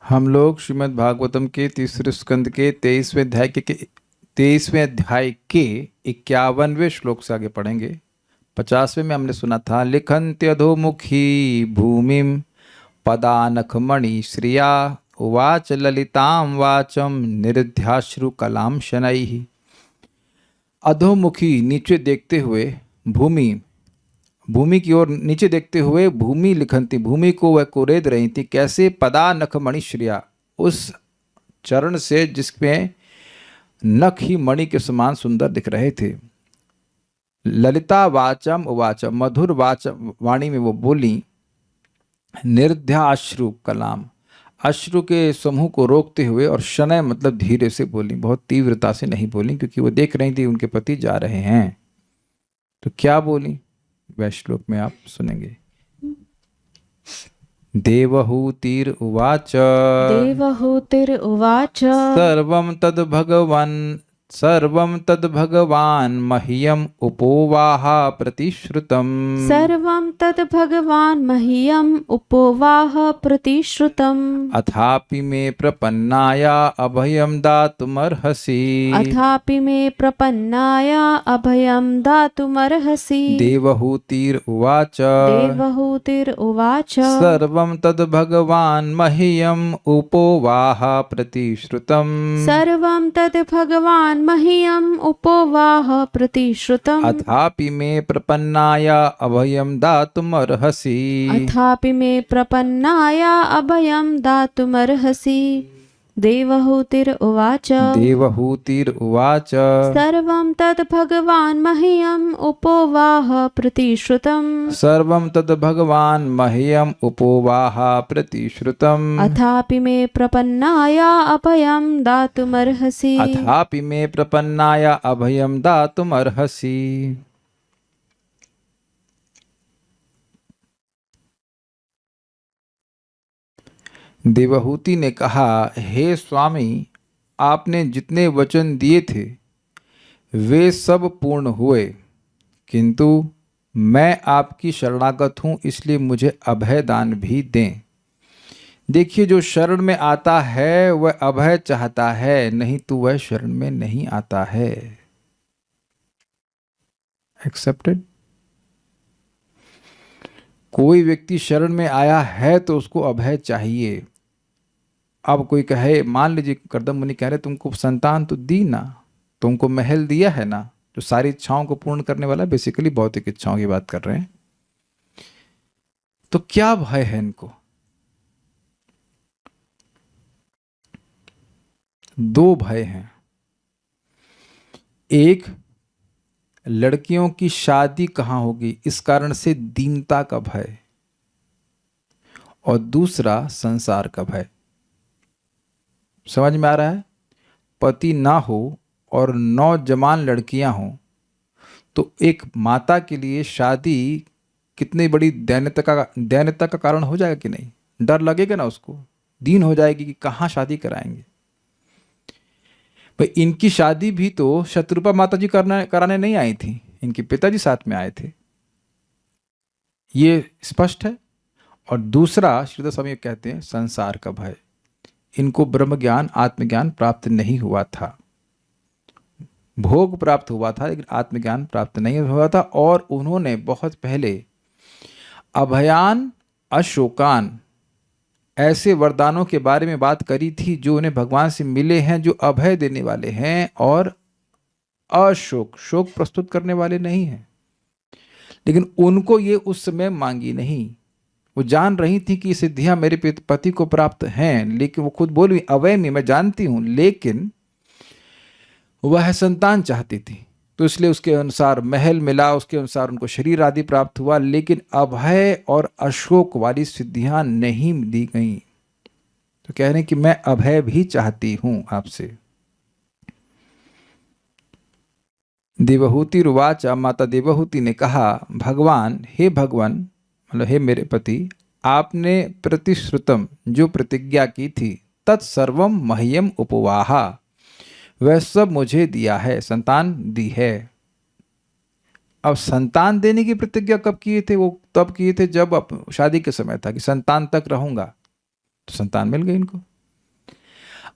हम लोग श्रीमद् भागवतम के तीसरे स्कंद के 23वें अध्याय के 51वें श्लोक से आगे पढ़ेंगे। 50वें में हमने सुना था, लिखन्त्यधोमुखी भूमिम पदानखमणि श्रिया उवाच ललितां वाचम निरुध्याश्रु कलाम शनैः। अधोमुखी नीचे देखते हुए भूमि की ओर नीचे देखते हुए भूमि लिखंती, भूमि को वह कोरेद रही थी। कैसे? पदा नख मणि श्रिया, उस चरण से जिसमें नख ही मणि के समान सुंदर दिख रहे थे। ललिता वाचम उवाचम, मधुर वाणी में वो बोली। निर्ध्या अश्रु कलाम, अश्रु के समूह को रोकते हुए, और शनय मतलब धीरे से बोली, बहुत तीव्रता से नहीं बोली, क्योंकि वो देख रही थी उनके पति जा रहे हैं। तो क्या बोली वह श्लोक में आप सुनेंगे। देवहूतिरुवाच सर्वं तद्भगवान् मह्यम् उपोवाह प्रतिश्रुतम्। अथापि मे प्रपन्नाया अभयं दातुमर्हसि। देवहूतिरुवाच सर्वं तद्भगवान् मह्यम् उपोवाह प्रतिश्रुतम्। अथापि मे प्रपन्नाया अभयं दातुमर्हसि। देवहूतिरुवाच सर्वं तद्भगवान् मह्यम् उपोवाह प्रतिश्रुतम्। अथापि मे प्रपन्नाया अभयं दातुमर्हसि। देवहूति ने कहा, हे स्वामी, आपने जितने वचन दिए थे वे सब पूर्ण हुए, किंतु मैं आपकी शरणागत हूँ, इसलिए मुझे अभय दान भी दें। देखिए, जो शरण में आता है वह अभय चाहता है, नहीं तो वह शरण में नहीं आता है। एक्सेप्टेड? कोई व्यक्ति शरण में आया है तो उसको अभय चाहिए। अब कोई कहे, मान लीजिए कर्दम मुनि कह रहे, तुमको संतान तो दी ना, तुमको महल दिया है ना, जो सारी इच्छाओं को पूर्ण करने वाला, बेसिकली भौतिक इच्छाओं की बात कर रहे हैं, तो क्या भय है इनको? दो भय हैं। एक, लड़कियों की शादी कहाँ होगी, इस कारण से दीनता का भय, और दूसरा संसार का भय। समझ में आ रहा है? पति ना हो और नौजवान लड़कियां हों तो एक माता के लिए शादी कितनी बड़ी दैन्यता का कारण हो जाएगा कि नहीं? डर लगेगा ना उसको, दीन हो जाएगी कि कहाँ शादी कराएंगे। भाई, इनकी शादी भी तो शत्रुपा माता जी कराने नहीं आई थी, इनके पिताजी साथ में आए थे, ये स्पष्ट है। और दूसरा, श्रीधर स्वामी कहते हैं, संसार का भय। इनको ब्रह्म ज्ञान, आत्मज्ञान प्राप्त नहीं हुआ था। भोग प्राप्त हुआ था लेकिन आत्मज्ञान प्राप्त नहीं हुआ था, और उन्होंने बहुत पहले अभयान अशोकान ऐसे वरदानों के बारे में बात करी थी जो उन्हें भगवान से मिले हैं, जो अभय देने वाले हैं और अशोक, शोक प्रस्तुत करने वाले नहीं हैं। लेकिन उनको ये उस समय मांगी नहीं। वो जान रही थी कि सिद्धियां मेरे पति को प्राप्त हैं, लेकिन वो खुद बोली, अवय में मैं जानती हूं, लेकिन वह संतान चाहती थी, तो इसलिए उसके अनुसार महल मिला, उसके अनुसार उनको शरीर आदि प्राप्त हुआ, लेकिन अभय और अशोक वाली सिद्धियां नहीं दी गई। तो कह रहे हैं कि मैं अभय भी चाहती हूं आपसे। देवहूति रुवाच, माता देवहूति ने कहा, भगवान, हे भगवान, मतलब हे मेरे पति, आपने प्रतिश्रुतम, जो प्रतिज्ञा की थी, तत्सर्वम मह्यम उपवाहा, वह सब मुझे दिया है, संतान दी है। अब संतान देने की प्रतिज्ञा कब किए थे? वो तब किए थे जब शादी के समय था कि संतान तक रहूंगा, तो संतान मिल गई इनको।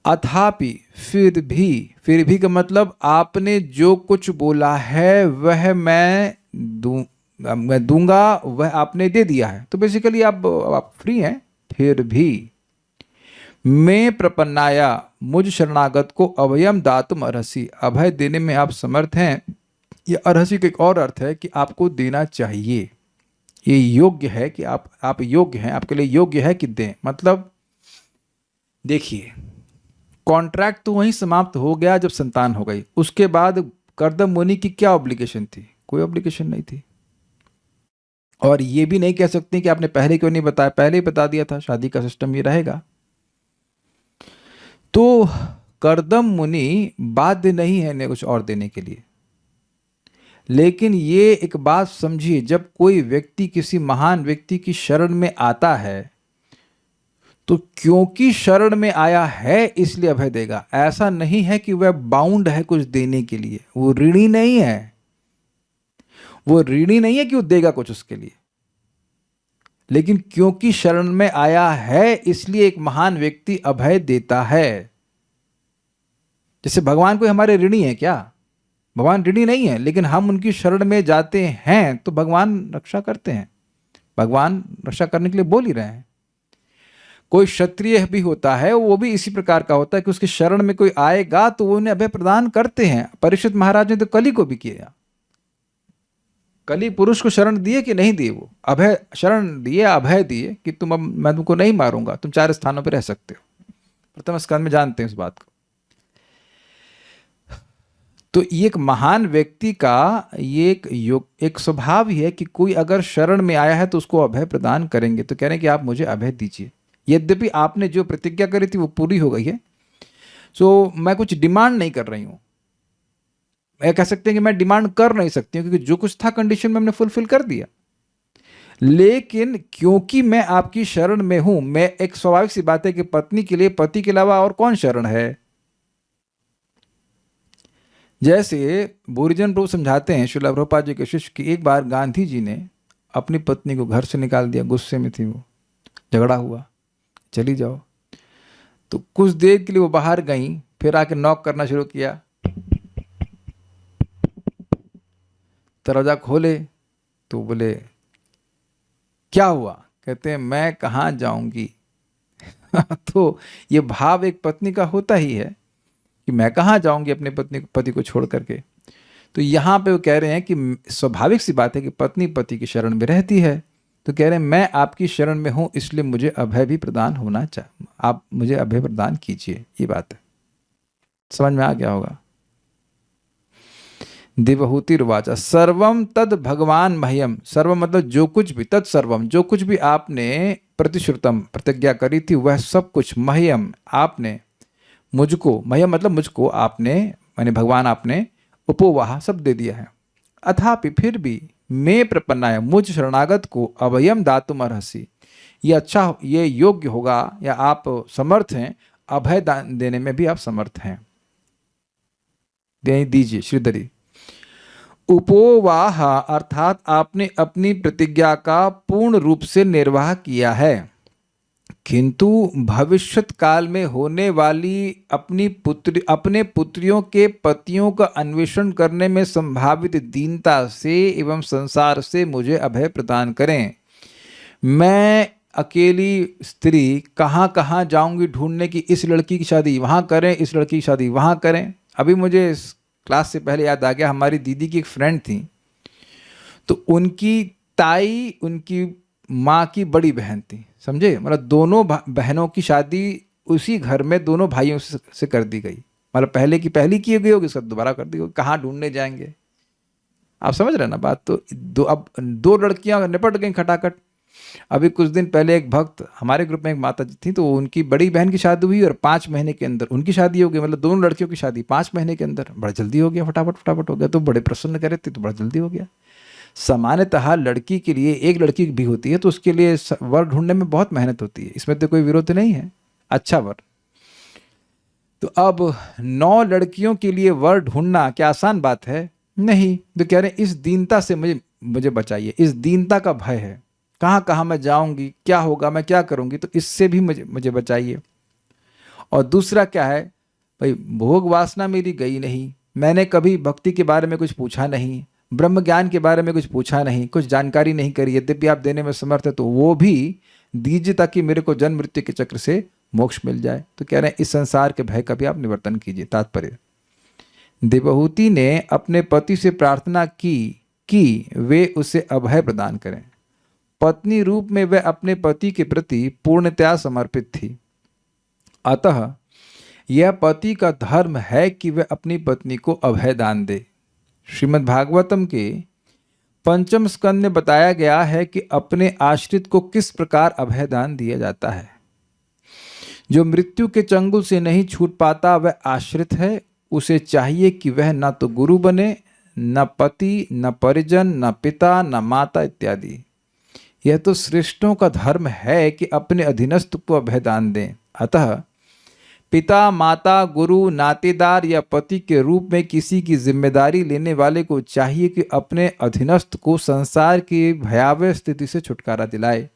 अथापि फिर भी का मतलब आपने जो कुछ बोला है वह मैं दूंगा, वह आपने दे दिया है, तो बेसिकली आप फ्री हैं। फिर भी मैं प्रपन्नाया, मुझ शरणागत को अभयम दातुम अर्हसि, अभय देने में आप समर्थ हैं। ये अर्हसि का एक और अर्थ है कि आपको देना चाहिए, ये योग्य है कि आप योग्य हैं, आपके लिए योग्य है कि दें। मतलब देखिए, कॉन्ट्रैक्ट तो वहीं समाप्त हो गया जब संतान हो गई, उसके बाद कर्दम मुनि की क्या ऑब्लिगेशन थी? कोई ऑब्लिगेशन नहीं थी। और ये भी नहीं कह सकते कि आपने पहले क्यों नहीं बताया, पहले ही बता दिया था, शादी का सिस्टम ये रहेगा। तो कर्दम मुनि बाध्य नहीं है इन्हें कुछ और देने के लिए। लेकिन ये एक बात समझिए, जब कोई व्यक्ति किसी महान व्यक्ति की शरण में आता है तो क्योंकि शरण में आया है इसलिए अभय देगा, ऐसा नहीं है कि वह बाउंड है कुछ देने के लिए, वो ऋणी नहीं है, वो ऋणी नहीं है कि वो देगा कुछ उसके लिए। लेकिन क्योंकि शरण में आया है इसलिए एक महान व्यक्ति अभय देता है। जैसे भगवान कोई हमारे ऋणी है क्या? भगवान ऋणी नहीं है, लेकिन हम उनकी शरण में जाते हैं तो भगवान रक्षा करते हैं, भगवान रक्षा करने के लिए बोल ही रहे हैं। कोई क्षत्रिय भी होता है, वो भी इसी प्रकार का होता है कि उसकी शरण में कोई आएगा तो वो उन्हें अभय प्रदान करते हैं। परीक्षित महाराज ने तो कली को भी किया। कली पुरुष को शरण दिए कि नहीं दिए? वो अभय शरण दिए, अभय दिए कि तुम अब मैं तुमको नहीं मारूंगा, तुम 4 स्थानों पर रह सकते हो। प्रथम स्कंद में जानते हैं इस बात को। तो ये एक महान व्यक्ति का ये एक स्वभाव ही है कि कोई अगर शरण में आया है तो उसको अभय प्रदान करेंगे। तो कह रहे हैं कि आप मुझे अभय दीजिए, यद्यपि आपने जो प्रतिज्ञा करी थी वो पूरी हो गई है, सो मैं कुछ डिमांड नहीं कर रही हूं। मैं कह सकते हैं कि मैं डिमांड कर नहीं सकती हूं, क्योंकि जो कुछ था कंडीशन में हमने फुलफिल कर दिया। लेकिन क्योंकि मैं आपकी शरण में हूं, मैं एक स्वाभाविक सी बात है कि पत्नी के लिए पति के अलावा और कौन शरण है। जैसे बोरीजन प्रभु समझाते हैं, श्रील प्रभुपाद जी के शिष्य, की एक बार गांधी जी ने अपनी पत्नी को घर से निकाल दिया, गुस्से में थी वो, झगड़ा हुआ, चली जाओ। तो कुछ देर के लिए वो बाहर गई, फिर आके नॉक करना शुरू किया, दरवाजा खोले तो बोले क्या हुआ? कहते हैं मैं कहाँ जाऊंगी। तो ये भाव एक पत्नी का होता ही है कि मैं कहाँ जाऊंगी अपने पति को छोड़ करके। तो यहाँ पे वो कह रहे हैं कि स्वाभाविक सी बात है कि पत्नी पति की शरण में रहती है। तो कह रहे हैं मैं आपकी शरण में हूं, इसलिए मुझे अभय भी प्रदान होना चाहिए, आप मुझे अभय प्रदान कीजिए। ये बात है, समझ में आ गया होगा। देवहूतिर्वाचा सर्वम तद भगवान मह्यम, सर्वम मतलब जो कुछ भी, तत् सर्वम जो कुछ भी आपने प्रतिश्रुतम प्रतिज्ञा करी थी वह सब कुछ, मह्यम आपने मुझको, मह्यम मतलब मुझको, आपने माने भगवान आपने उपोवाह सब दे दिया है। अथापि फिर भी मैं प्रपन्नाय, मुझ शरणागत को अभयम दातुम अर्हसि, ये अच्छा, ये योग्य होगा या आप समर्थ हैं, अभय दान देने में भी आप समर्थ हैं, दे दीजिए श्रीधरी। उपोवाह अर्थात आपने अपनी प्रतिज्ञा का पूर्ण रूप से निर्वाह किया है, किंतु भविष्यत काल में होने वाली अपने पुत्रियों के पतियों का अन्वेषण करने में संभावित दीनता से एवं संसार से मुझे अभय प्रदान करें। मैं अकेली स्त्री कहाँ कहाँ जाऊंगी ढूंढने की, इस लड़की की शादी वहाँ करें, इस लड़की की शादी वहाँ करें। अभी मुझे इस क्लास से पहले याद आ गया, हमारी दीदी की एक फ्रेंड थी, तो उनकी ताई उनकी माँ की बड़ी बहन थी, समझे, मतलब दोनों बहनों की शादी उसी घर में दोनों भाइयों से कर दी गई। मतलब पहले की पहली की गई होगी, उसका दोबारा कर दी होगी, कहाँ ढूंढने जाएंगे, आप समझ रहे ना बात। तो अब दो लड़कियां निपट गई खटाखट। अभी कुछ दिन पहले एक भक्त हमारे ग्रुप में एक माता जी थी, तो उनकी बड़ी बहन की शादी हुई और 5 महीने के अंदर उनकी शादी हो गई। मतलब दोनों लड़कियों की शादी 5 महीने के अंदर, बड़ा जल्दी हो गया, फटाफट हो गया। तो बड़े प्रसन्न कर रहे थे, तो बड़ा जल्दी हो गया। सामान्यतः लड़की के लिए एक लड़की भी होती है, तो उसके लिए वर ढूंढने में बहुत मेहनत होती है, इसमें तो कोई विरोध नहीं है, अच्छा वर। तो अब 9 लड़कियों के लिए वर ढूंढना क्या आसान बात है? नहीं। तो कह रहे हैं इस दीनता से मुझे बचाइए, इस दीनता का भय है, कहाँ कहाँ मैं जाऊंगी, क्या होगा, मैं क्या करूंगी, तो इससे भी मुझे बचाइए। और दूसरा क्या है भाई, भोग वासना मेरी गई नहीं, मैंने कभी भक्ति के बारे में कुछ पूछा नहीं, ब्रह्म ज्ञान के बारे में कुछ पूछा नहीं, कुछ जानकारी नहीं करी, यद्यपि आप देने में समर्थ है तो वो भी दीजिए ताकि मेरे को जन्म मृत्यु के चक्र से मोक्ष मिल जाए। तो कह रहे हैं इस संसार के भय का भी आप निवर्तन कीजिए। तात्पर्य, देवहूति ने अपने पति से प्रार्थना की कि वे उसे अभय प्रदान करें। पत्नी रूप में वह अपने पति के प्रति पूर्णतया समर्पित थी, अतः यह पति का धर्म है कि वह अपनी पत्नी को अभय दान दे। श्रीमद् भागवतम के पंचम स्कंद में बताया गया है कि अपने आश्रित को किस प्रकार अभय दान दिया जाता है। जो मृत्यु के चंगुल से नहीं छूट पाता वह आश्रित है, उसे चाहिए कि वह न तो गुरु बने, न पति, न परिजन, न पिता, न माता इत्यादि। यह तो श्रेष्ठों का धर्म है कि अपने अधीनस्थ को अभय दान दें। अतः पिता, माता, गुरु, नातेदार या पति के रूप में किसी की जिम्मेदारी लेने वाले को चाहिए कि अपने अधीनस्थ को संसार की भयावह स्थिति से छुटकारा दिलाए।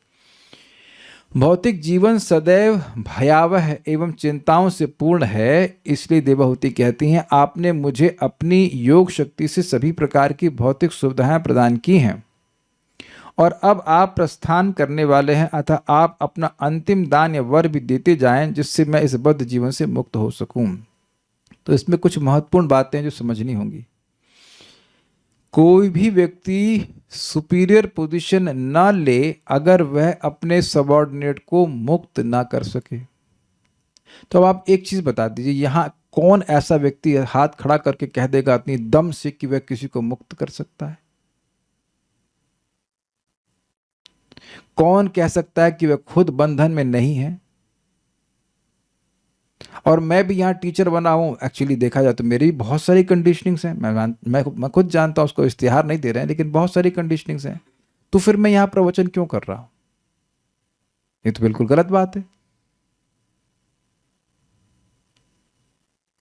भौतिक जीवन सदैव भयावह एवं चिंताओं से पूर्ण है, इसलिए देवहूति कहती हैं, आपने मुझे अपनी योग शक्ति से सभी प्रकार की भौतिक सुविधाएं प्रदान की हैं और अब आप प्रस्थान करने वाले हैं, अतः आप अपना अंतिम दान या वर भी देते जाएं जिससे मैं इस बद्ध जीवन से मुक्त हो सकूं। तो इसमें कुछ महत्वपूर्ण बातें जो समझनी होंगी। कोई भी व्यक्ति सुपीरियर पोजीशन न ले अगर वह अपने सबऑर्डिनेट को मुक्त ना कर सके। तो अब आप एक चीज बता दीजिए, यहाँ कौन ऐसा व्यक्ति हाथ खड़ा करके कह देगा अपनी दम से कि वह किसी को मुक्त कर सकता है? कौन कह सकता है कि वह खुद बंधन में नहीं है? और मैं भी यहाँ टीचर बना हूँ, एक्चुअली देखा जाए तो मेरी बहुत सारी कंडीशनिंग्स हैं, मैं खुद जानता हूँ, उसको इश्तिहार नहीं दे रहे हैं, लेकिन बहुत सारी कंडीशनिंग्स हैं। तो फिर मैं यहाँ प्रवचन क्यों कर रहा हूँ? ये तो बिल्कुल गलत बात है।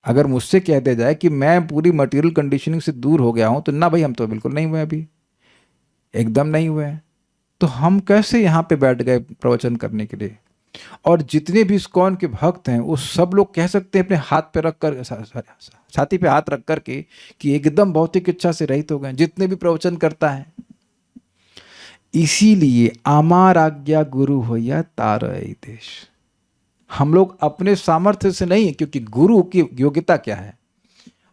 अगर मुझसे कह दिया जाए कि मैं पूरी मटेरियल कंडीशनिंग से दूर हो गया हूं, तो ना भाई हम तो बिल्कुल नहीं हुए, अभी एकदम नहीं हुए हैं, तो हम कैसे यहाँ पे बैठ गए प्रवचन करने के लिए? और जितने भी इस्कॉन के भक्त हैं वो सब लोग कह सकते हैं अपने हाथ पे रख कर, छाती पे हाथ रख करके कि एकदम भौतिक इच्छा से रहित हो गए, जितने भी प्रवचन करता है। इसीलिए आमार आज्ञा गुरु होया तारई देश। हम लोग अपने सामर्थ्य से नहीं, क्योंकि गुरु की योग्यता क्या है?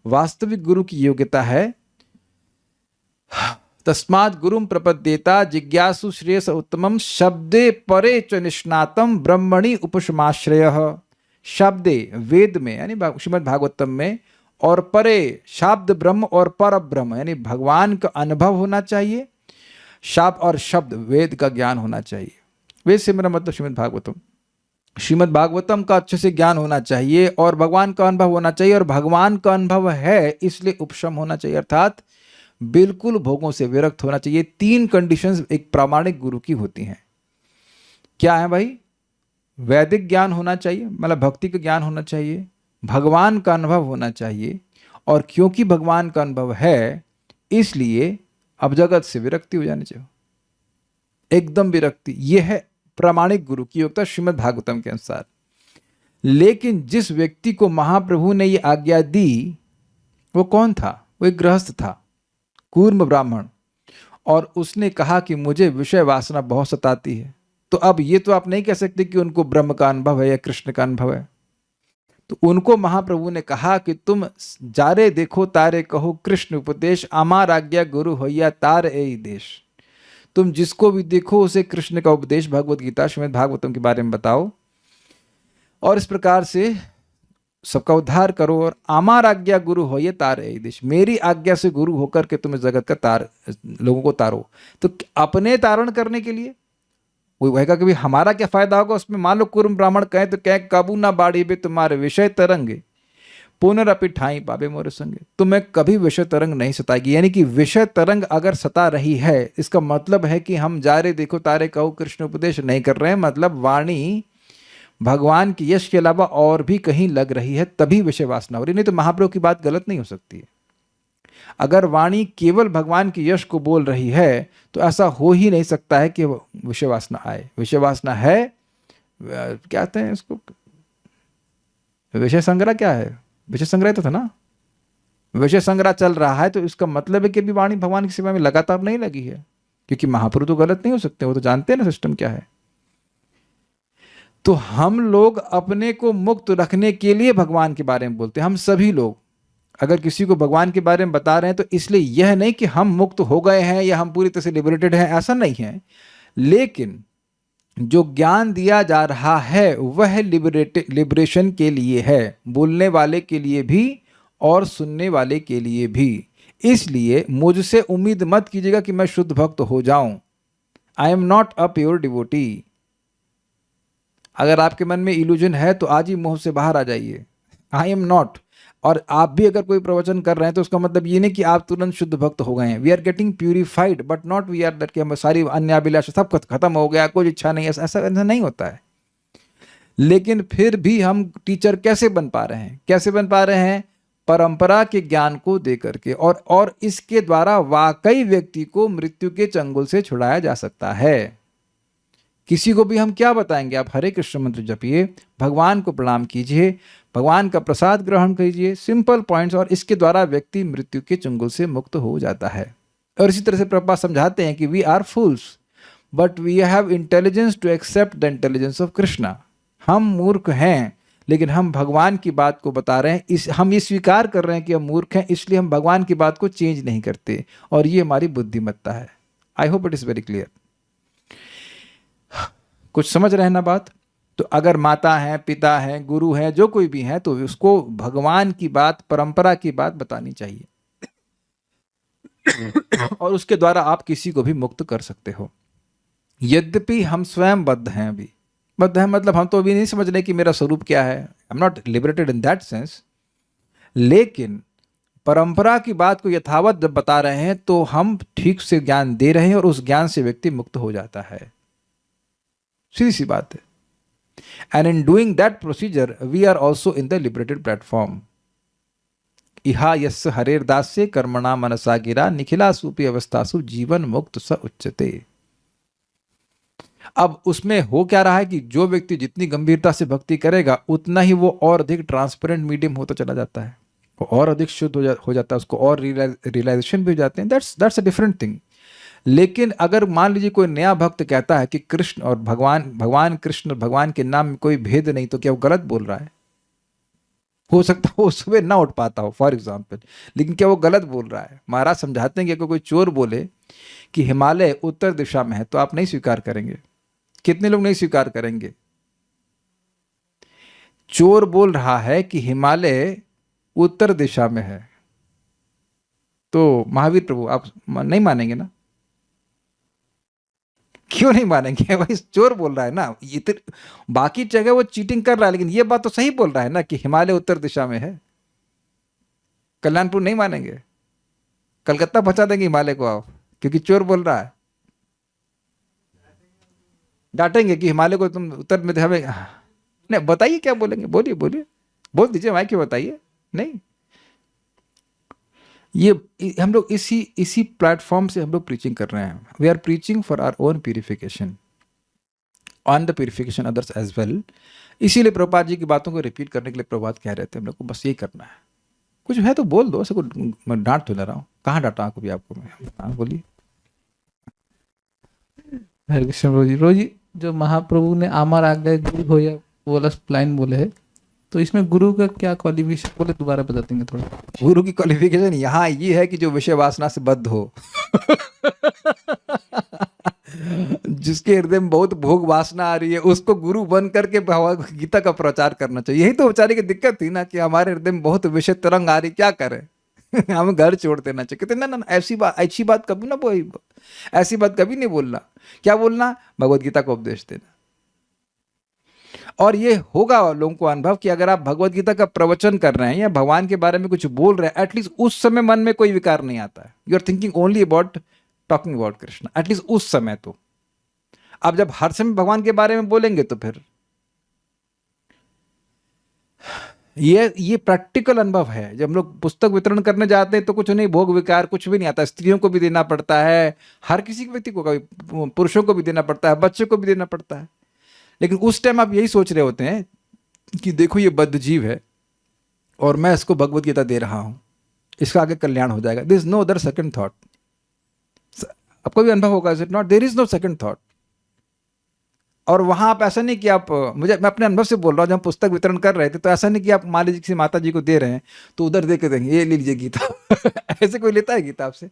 वास्तविक गुरु की योग्यता है तस्मात् गुरुम प्रपद्येता जिज्ञासु श्रेयस उत्तमम शब्दे परे च निष्णातम ब्रह्मणि उपशमाश्रयः। शब्दे वेद में यानी श्रीमद् भागवतम में, और परे शब्द ब्रह्म और पर ब्रह्म यानी भगवान का अनुभव होना चाहिए, शब्द और शब्द वेद का ज्ञान होना चाहिए। वेद से मेरा मतलब श्रीमद् भागवतम, श्रीमद् भागवतम का अच्छे से ज्ञान होना चाहिए और भगवान का अनुभव होना चाहिए, और भगवान का अनुभव है इसलिए उपशम होना चाहिए, अर्थात बिल्कुल भोगों से विरक्त होना चाहिए। 3 कंडीशंस एक प्रामाणिक गुरु की होती हैं। क्या है भाई? वैदिक ज्ञान होना चाहिए, मतलब भक्ति का ज्ञान होना चाहिए, भगवान का अनुभव होना चाहिए, और क्योंकि भगवान का अनुभव है इसलिए अब जगत से विरक्ति हो जानी चाहिए, एकदम विरक्ति। यह है प्रामाणिक गुरु की योग्यता श्रीमद् भागवतम के अनुसार। लेकिन जिस व्यक्ति को महाप्रभु ने यह आज्ञा दी वो कौन था? वो एक गृहस्थ था, कूर्म ब्राह्मण, और उसने कहा कि मुझे विषय वासना बहुत सताती है। तो अब ये तो आप नहीं कह सकते कि उनको ब्रह्म का अनुभव है या कृष्ण का अनुभव है। तो उनको महाप्रभु ने कहा कि तुम जारे देखो तारे कहो कृष्ण उपदेश, आमार आज्ञा गुरु होया तार ए देश। तुम जिसको भी देखो उसे कृष्ण का उपदेश, भगवत गीता श्रीमद् भागवतम के बारे में बताओ, और इस प्रकार से सबका उद्धार करो। और आमार आज्ञा गुरु हो ये तार ए देश, मेरी आज्ञा से गुरु होकर के तुम इस जगत का लोगों को तारो। तो अपने तारण करने के लिए वो कहेगा कि हमारा क्या फायदा होगा उसमें? मान लो कुर्म ब्राह्मण कहे तो कह काबू ना बाड़ी बे तुम्हारे विषय तरंगे पुनरअपि ठाई पाबे मोर संगे। तुम्हें कभी विषय तरंग नहीं सताएगी। यानी कि विषय तरंग अगर सता रही है, इसका मतलब है कि हम जा रहे देखो तारे कहो कृष्ण उपदेश नहीं कर रहे हैं, मतलब वाणी भगवान की यश के अलावा और भी कहीं लग रही है, तभी विषय वासना हो रही। नहीं तो महाप्रभु की बात गलत नहीं हो सकती है। अगर वाणी केवल भगवान की यश को बोल रही है तो ऐसा हो ही नहीं सकता है कि विषय वासना आए। विषय वासना है, क्या कहते हैं इसको, विषय संग्रह क्या है? विषय संग्रह तो था ना, विषय संग्रह चल रहा है तो इसका मतलब है कि अभी वाणी भगवान की सेवा में लगातार नहीं लगी है, क्योंकि महाप्रभु तो गलत नहीं हो सकते, वो तो जानते हैं ना सिस्टम क्या है। तो हम लोग अपने को मुक्त रखने के लिए भगवान के बारे में बोलते हैं। हम सभी लोग अगर किसी को भगवान के बारे में बता रहे हैं तो इसलिए यह नहीं कि हम मुक्त हो गए हैं या हम पूरी तरह से लिबरेटेड हैं, ऐसा नहीं है। लेकिन जो ज्ञान दिया जा रहा है वह लिबरेशन के लिए है, बोलने वाले के लिए भी और सुनने वाले के लिए भी। इसलिए मुझसे उम्मीद मत कीजिएगा कि मैं शुद्ध भक्त हो जाऊं। I am not a pure devotee. अगर आपके मन में इल्यूजन है तो आज ही मुंह से बाहर आ जाइए, आई एम नॉट। और आप भी अगर कोई प्रवचन कर रहे हैं तो उसका मतलब ये नहीं कि आप तुरंत शुद्ध भक्त हो गए हैं। We are getting purified but not we are that कि हम सारी अन्य अभिलाषा सब खत्म हो गया, कोई इच्छा नहीं है, ऐसा नहीं होता है। लेकिन फिर भी हम टीचर कैसे बन पा रहे हैं? कैसे बन पा रहे हैं? परंपरा के ज्ञान को दे करके, और इसके द्वारा वाकई व्यक्ति को मृत्यु के चंगुल से छुड़ाया जा सकता है। किसी को भी हम क्या बताएंगे? आप हरे कृष्ण मंत्र जपिए, भगवान को प्रणाम कीजिए, भगवान का प्रसाद ग्रहण कीजिए, सिंपल पॉइंट्स, और इसके द्वारा व्यक्ति मृत्यु के चंगुल से मुक्त हो जाता है। और इसी तरह से प्रभुपाद समझाते हैं कि we are fools but we have intelligence to accept the intelligence of Krishna. हम मूर्ख हैं लेकिन हम भगवान की बात को बता रहे हैं, हम ये स्वीकार कर रहे हैं कि हम मूर्ख हैं, इसलिए हम भगवान की बात को चेंज नहीं करते, और ये हमारी बुद्धिमत्ता है। I hope it is very clear. कुछ समझ रहे हैं ना बात? तो अगर माता है, पिता है, गुरु है, जो कोई भी है, तो उसको भगवान की बात, परंपरा की बात बतानी चाहिए और उसके द्वारा आप किसी को भी मुक्त कर सकते हो। यद्यपि हम स्वयं बद्ध हैं, अभी बद्ध है मतलब हम तो अभी नहीं समझ रहे कि मेरा स्वरूप क्या है, I am not liberated in that sense. लेकिन परंपरा की बात को यथावत जब बता रहे हैं तो हम ठीक से ज्ञान दे रहे हैं और उस ज्ञान से व्यक्ति मुक्त हो जाता है। सीधी सी बात है। And in doing that procedure we are also in the liberated platform. इहा यस्य हरेर दास्य कर्मणा मनसा गिरा निखिला सुपी अवस्थासु जीवन मुक्त स उच्चते। अब उसमें हो क्या रहा है कि जो व्यक्ति जितनी गंभीरता से भक्ति करेगा उतना ही वो और अधिक ट्रांसपेरेंट मीडियम होता चला जाता है, वो और अधिक शुद्ध हो जाता है, उसको और रियलाइजेशन भी हो जाते हैं। That's a different thing. लेकिन अगर मान लीजिए कोई नया भक्त कहता है कि कृष्ण और भगवान कृष्ण और भगवान के नाम में कोई भेद नहीं, तो क्या वो गलत बोल रहा है? हो सकता है वो सुबह ना उठ पाता हो फॉर एग्जाम्पल, लेकिन क्या वो गलत बोल रहा है? महाराज समझाते हैं कि अगर कोई चोर बोले कि हिमालय उत्तर दिशा में है तो आप नहीं स्वीकार करेंगे। कितने लोग नहीं स्वीकार करेंगे? चोर बोल रहा है कि हिमालय उत्तर दिशा में है, तो महावीर प्रभु आप नहीं मानेंगे ना? क्यों नहीं मानेंगे? भाई चोर बोल रहा है ना, ये तो बाकी जगह वो चीटिंग कर रहा है, लेकिन ये बात तो सही बोल रहा है ना कि हिमालय उत्तर दिशा में है। कल्याणपुर नहीं मानेंगे, कलकत्ता पहुंचा देंगे हिमालय को आप, क्योंकि चोर बोल रहा है। डांटेंगे कि हिमालय को तुम उत्तर में हमें नहीं। बताइए क्या बोलेंगे? बोलिए बोलिए, बोल दीजिए, मैं क्यों बताइए? नहीं, ये हम लोग इसी प्लेटफॉर्म से हम लोग प्रीचिंग कर रहे हैं। We are preaching for our own purification on the purification others as well. इसीलिए प्रभुपाद जी की बातों को रिपीट करने के लिए प्रभुपाद कह रहे थे हम लोग को बस यही करना है। कुछ है तो बोल दो, ऐसे को मैं डांट तो ले रहा हूँ, कहाँ डांटा कभी आपको मैं? हाँ बोलिए। हरे कृष्ण रोज जी, जो महाप्रभु ने आमार आज्ञा गुरु हो या वो वाला लाइन बोले है, तो इसमें गुरु का क्या क्वालिफिकेशन बोले, दोबारा बता देंगे थोड़ा? गुरु की क्वालिफिकेशन यहाँ ये है कि जो विषय वासना से बद्ध हो जिसके हृदय में बहुत भोग वासना आ रही है, उसको गुरु बन करके भगवद गीता का प्रचार करना चाहिए। यही तो बेचारे की दिक्कत थी ना कि हमारे हृदय में बहुत विषय तरंग आ रही, क्या करें? हमें घर छोड़ देना चाहिए। कहते ना ऐसी बात कभी ना बोल, ऐसी बात कभी नहीं बोलना। क्या बोलना? भगवद गीता को उपदेश देना। और ये होगा लोगों को अनुभव कि अगर आप भगवद गीता का प्रवचन कर रहे हैं या भगवान के बारे में कुछ बोल रहे हैं, एटलीस्ट उस समय मन में कोई विकार नहीं आता है। You are thinking only about talking about Krishna, at least उस समय तो। अब जब हर समय भगवान के बारे में बोलेंगे तो फिर ये प्रैक्टिकल अनुभव है। जब हम लोग पुस्तक वितरण करने जाते हैं तो कुछ नहीं, भोग विकार कुछ भी नहीं आता। स्त्रियों को भी देना पड़ता है, हर किसी व्यक्ति को, कभी पुरुषों को भी देना पड़ता है, बच्चों को भी देना पड़ता है। लेकिन उस टाइम आप यही सोच रहे होते हैं कि देखो ये बद्ध जीव है और मैं इसको भगवत गीता दे रहा हूँ, इसका आगे कल्याण हो जाएगा। This no other second thought. आपको भी अनुभव होगा, is it not? There is no second thought. और वहां आप ऐसा नहीं कि आप, मैं अपने अनुभव से बोल रहा हूँ, जब हम पुस्तक वितरण कर रहे थे तो ऐसा नहीं कि आप मान लीजिए किसी माता जी को दे रहे हैं तो उधर दे के देंगे ये ले लीजिए गीता ऐसे कोई लेता है गीता आपसे?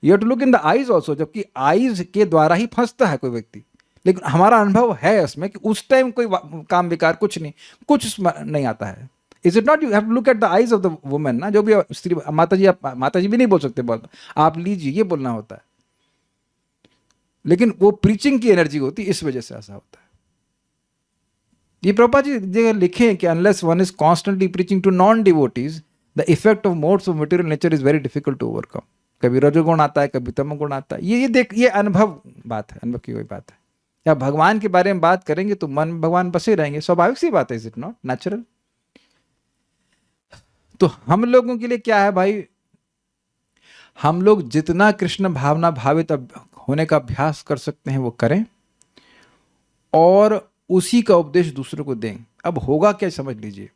You have to look in the eyes also, जबकि आईज के द्वारा ही फंसता है कोई व्यक्ति। लेकिन हमारा अनुभव है इसमें कि उस टाइम कोई काम विकार कुछ नहीं आता है। Is it not? You have to look at the eyes of the women ना, जो भी स्त्री माता जी, आप माता जी भी नहीं बोल सकते, बहुत आप लीजिए ये बोलना होता है। लेकिन वो प्रीचिंग की एनर्जी होती है, इस वजह से ऐसा होता है। ये प्रभुपाद जी लिखे हैं कि unless one is constantly preaching to non devotees the effect of modes of material nature is very difficult to overcome. कभी रजोगुण आता है, कभी तमोगुण आता है। ये अनुभव बात है, अनुभव की कोई बात है। या भगवान के बारे में बात करेंगे तो मन भगवान बसे रहेंगे, स्वाभाविक सी बात है। Is it not natural? तो हम लोगों के लिए क्या है भाई, हम लोग जितना कृष्ण भावना भावित होने का अभ्यास कर सकते हैं वो करें और उसी का उपदेश दूसरों को दें। अब होगा क्या समझ लीजिए,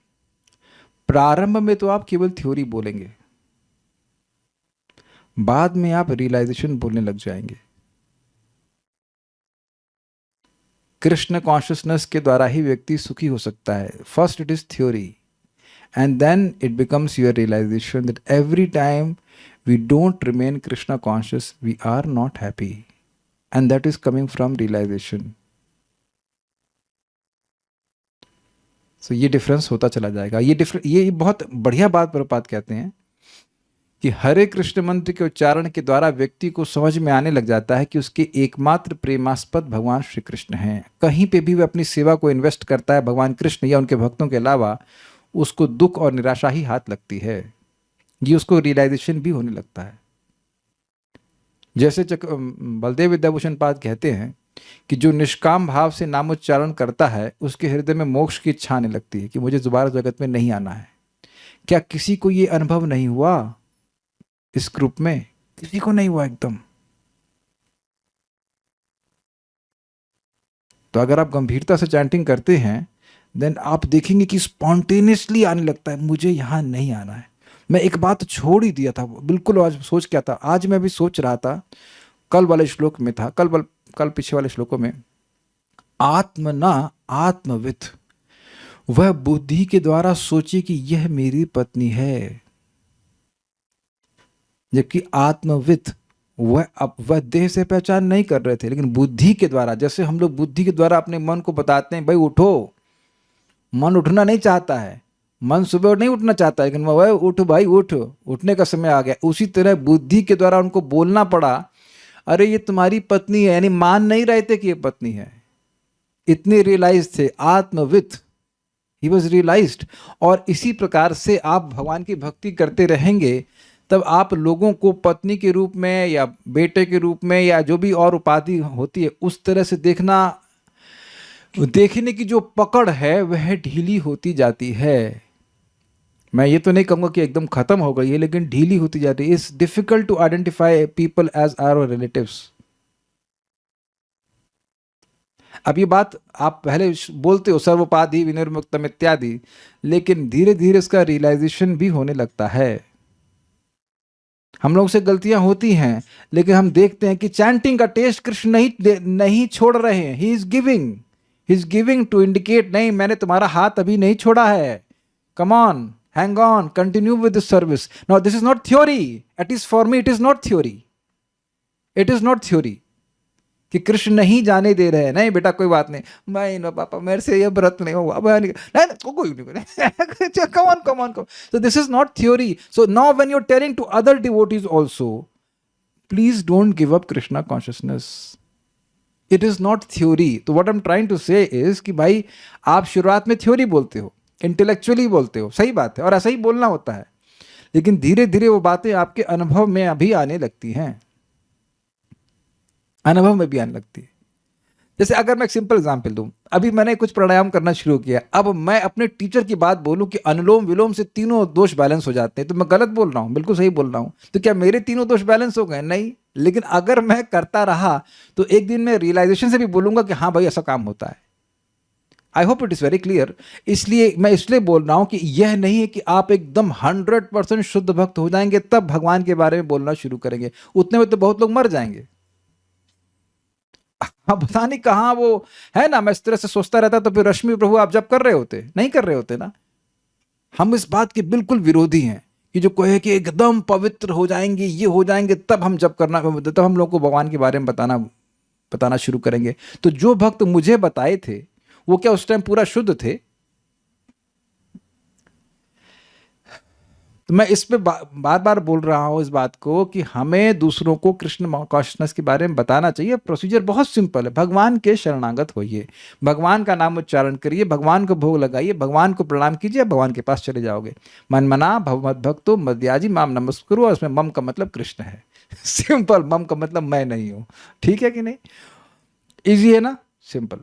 प्रारंभ में तो आप केवल थ्योरी बोलेंगे, बाद में आप रियलाइजेशन बोलने लग जाएंगे। कृष्ण कॉन्शियसनेस के द्वारा ही व्यक्ति सुखी हो सकता है। First it is theory and then it becomes your realisation that every time we don't remain Krishna conscious, we are not happy, and that is coming from realization. So ये डिफरेंस होता चला जाएगा। ये बहुत बढ़िया बात प्रभुपाद कहते हैं कि हरे कृष्ण मंत्र के उच्चारण के द्वारा व्यक्ति को समझ में आने लग जाता है कि उसके एकमात्र प्रेमास्पद भगवान श्री कृष्ण हैं। कहीं पे भी वह अपनी सेवा को इन्वेस्ट करता है भगवान कृष्ण या उनके भक्तों के अलावा, उसको दुख और निराशा ही हाथ लगती है। ये उसको रियलाइजेशन भी होने लगता है। जैसे बलदेव विद्याभूषण पाद कहते हैं कि जो निष्काम भाव से नामोच्चारण करता है उसके हृदय में मोक्ष की इच्छा आने लगती है कि मुझे दोबारा जगत में नहीं आना है। क्या किसी को ये अनुभव नहीं हुआ? इस ग्रुप में किसी को नहीं हुआ एकदम? तो अगर आप गंभीरता से चैंटिंग करते हैं देन आप देखेंगे कि स्पॉन्टेनियसली आने लगता है मुझे यहां नहीं आना है। मैं एक बात छोड़ ही दिया था बिल्कुल, आज सोच क्या था, आज मैं भी सोच रहा था, कल वाले श्लोक में था, कल पीछे वाले श्लोकों में, आत्मना आत्मवित, वह बुद्धि के द्वारा सोचे कि यह मेरी पत्नी है, जबकि आत्मवित वह देह से पहचान नहीं कर रहे थे, लेकिन बुद्धि के द्वारा, जैसे हम लोग बुद्धि के द्वारा अपने मन को बताते हैं भाई उठो, मन उठना नहीं चाहता है, मन सुबह नहीं उठना चाहता है, लेकिन वह उठ भाई उठ, उठने का समय आ गया। उसी तरह बुद्धि के द्वारा उनको बोलना पड़ा अरे ये तुम्हारी पत्नी है, यानी मान नहीं रहे थे कि ये पत्नी है, इतने रियलाइज थे, आत्मवित, ही वॉज रियलाइज्ड। और इसी प्रकार से आप भगवान की भक्ति करते रहेंगे तब आप लोगों को पत्नी के रूप में या बेटे के रूप में या जो भी और उपाधि होती है उस तरह से देखने की जो पकड़ है वह ढीली होती जाती है। मैं ये तो नहीं कहूँगा कि एकदम खत्म हो गई है, लेकिन ढीली होती जाती है। It's difficult to identify people as our relatives. अब ये बात आप पहले बोलते हो सर्वोपाधि विनिर्मुक्तम इत्यादि, लेकिन धीरे धीरे इसका रियलाइजेशन भी होने लगता है। हम लोग से गलतियां होती हैं, लेकिन हम देखते हैं कि चैंटिंग का टेस्ट कृष्ण नहीं छोड़ रहे हैं। He is giving to indicate, नहीं मैंने तुम्हारा हाथ अभी नहीं छोड़ा है, come on, hang on, continue with the service. Now this is not theory, at least for me it is not theory, it is not theory कि कृष्ण नहीं जाने दे रहे हैं, नहीं बेटा कोई बात नहीं, मैं ना पापा मेरे से ये व्रत नहीं हुआ, नहीं कोई नहीं, come on. So this is not theory. So now when you're telling to other devotees also, please don't give up Krishna consciousness. It is not theory. So what I'm trying to say is कि भाई आप शुरुआत में theory बोलते हो, intellectually बोलते हो, सही बात है और ऐसा ही बोलना होता है, लेकिन धीरे धीरे वो बातें आपके अनुभव में अभी आने लगती हैं, अनुभव में भी आने लगती है। जैसे अगर मैं एक सिंपल एग्जांपल दूं, अभी मैंने कुछ प्राणायाम करना शुरू किया, अब मैं अपने टीचर की बात बोलूं कि अनुलोम विलोम से तीनों दोष बैलेंस हो जाते हैं, तो मैं गलत बोल रहा हूं? बिल्कुल सही बोल रहा हूं। तो क्या मेरे तीनों दोष बैलेंस हो गए? नहीं। लेकिन अगर मैं करता रहा तो एक दिन मैं रियलाइजेशन से भी बोलूंगा कि हाँ भाई ऐसा काम होता है। I hope it is very clear. इसलिए मैं इसलिए बोल रहा हूँ कि यह नहीं है कि आप एकदम 100% शुद्ध भक्त हो जाएंगे तब भगवान के बारे में बोलना शुरू करेंगे, उतने में तो बहुत लोग मर जाएंगे। अब पता नहीं कहाँ वो है ना, मैं इस तरह से सोचता रहता तो फिर रश्मि प्रभु आप जब कर रहे होते, नहीं कर रहे होते ना। हम इस बात के बिल्कुल विरोधी हैं कि जो कहे कि एकदम पवित्र हो जाएंगे, ये हो जाएंगे तब हम जब करना, तब हम लोग को भगवान के बारे में बताना शुरू करेंगे। तो जो भक्त मुझे बताए थे वो क्या उस टाइम पूरा शुद्ध थे? तो मैं इस पे बार बार बोल रहा हूँ इस बात को कि हमें दूसरों को कृष्ण कॉन्शसनेस के बारे में बताना चाहिए। प्रोसीजर बहुत सिंपल है, भगवान के शरणागत होइए, भगवान का नाम उच्चारण करिए, भगवान को भोग लगाइए, भगवान को प्रणाम कीजिए, भगवान के पास चले जाओगे। मन मना भव मद भक्तो मद्याजी माम नमस्कुरु, और उसमें मम का मतलब कृष्ण है। सिंपल, मम का मतलब मैं नहीं हूं। ठीक है कि नहीं? इजी है ना, सिंपल।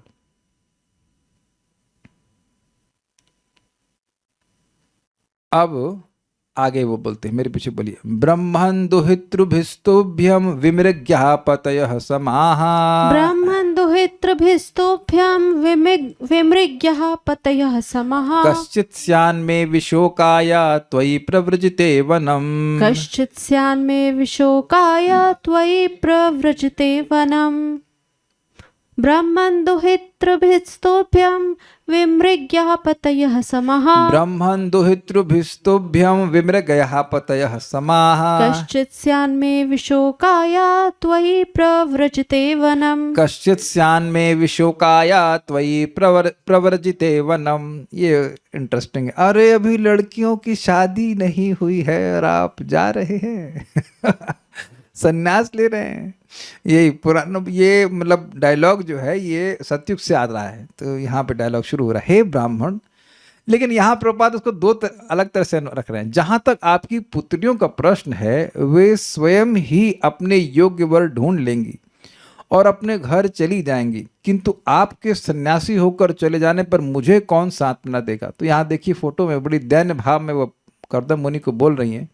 अब आगे वो बोलते हैं, मेरे पीछे बोलिए। ब्रह्मन् दुहितृभिस्तुभ्यं विमृग्यः पतयः समाहा। ब्रह्मन् दुहितृभिस्तुभ्यं विमृग्यः पतयः समः। कश्चित् स्यान्मे विशोकाय त्वयि प्रव्रजिते वनम्। कश्चित् स्यान्मे विशोकाय त्वयि प्रव्रजते वनम्। ब्रह्मन् दुहितृभिस्तुभ्यं विमृग्यः पतयः समः। ब्रह्मन् दुहितृभिस्तुभ्यं विमृगयः पतयः समाः। कश्चित् स्यान्मे विशोकाय त्वयि प्रव्रजते वनम्। कश्चित् स्यान्मे विशोकाय त्वयि प्रव्रजिते वनम्। ये इंटरेस्टिंग है। अरे अभी लड़कियों की शादी नहीं हुई है और आप जा रहे हैं संन्यास ले रहे हैं। ये पुराना, ये मतलब डायलॉग जो है ये सतयुग से आ रहा है, तो यहाँ पे डायलॉग शुरू हो रहा है, हे ब्राह्मण। लेकिन यहाँ प्रभुपाद उसको अलग तरह से रख रहे हैं। जहाँ तक आपकी पुत्रियों का प्रश्न है, वे स्वयं ही अपने योग्य वर ढूंढ लेंगी और अपने घर चली जाएंगी, किंतु आपके सन्यासी होकर चले जाने पर मुझे कौन सांत्वना देगा। तो यहाँ देखिए फोटो में बड़ी दैन्य भाव में वो कर्दम मुनि को बोल रही हैं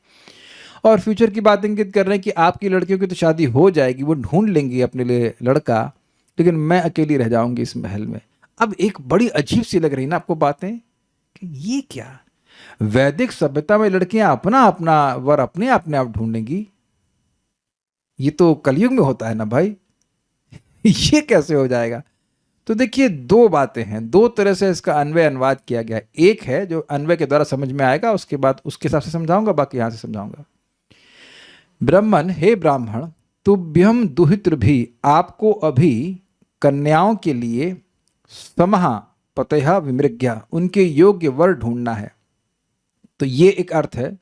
और फ्यूचर की बात इंगित कर रहे हैं कि आपकी लड़कियों की तो शादी हो जाएगी, वो ढूंढ लेंगी अपने लिए लड़का, लेकिन मैं अकेली रह जाऊंगी इस महल में। अब एक बड़ी अजीब सी लग रही ना आपको बातें कि ये क्या, वैदिक सभ्यता में लड़कियां अपना अपना वर अपने आप ढूंढेंगी? ये तो कलयुग में होता है ना भाई ये कैसे हो जाएगा? तो देखिए दो बातें हैं, दो तरह से इसका अन्वय अनुवाद किया गया है। एक है जो अन्वय के द्वारा समझ में आएगा, उसके बाद उसके हिसाब से समझाऊंगा, बाकी यहां से समझाऊंगा। ब्रह्मन, हे ब्राह्मण, तुभ्यम दुहित्र भी, आपको अभी कन्याओं के लिए समहा पतया विमृग्या, उनके योग्य वर ढूंढना है। तो ये एक अर्थ है।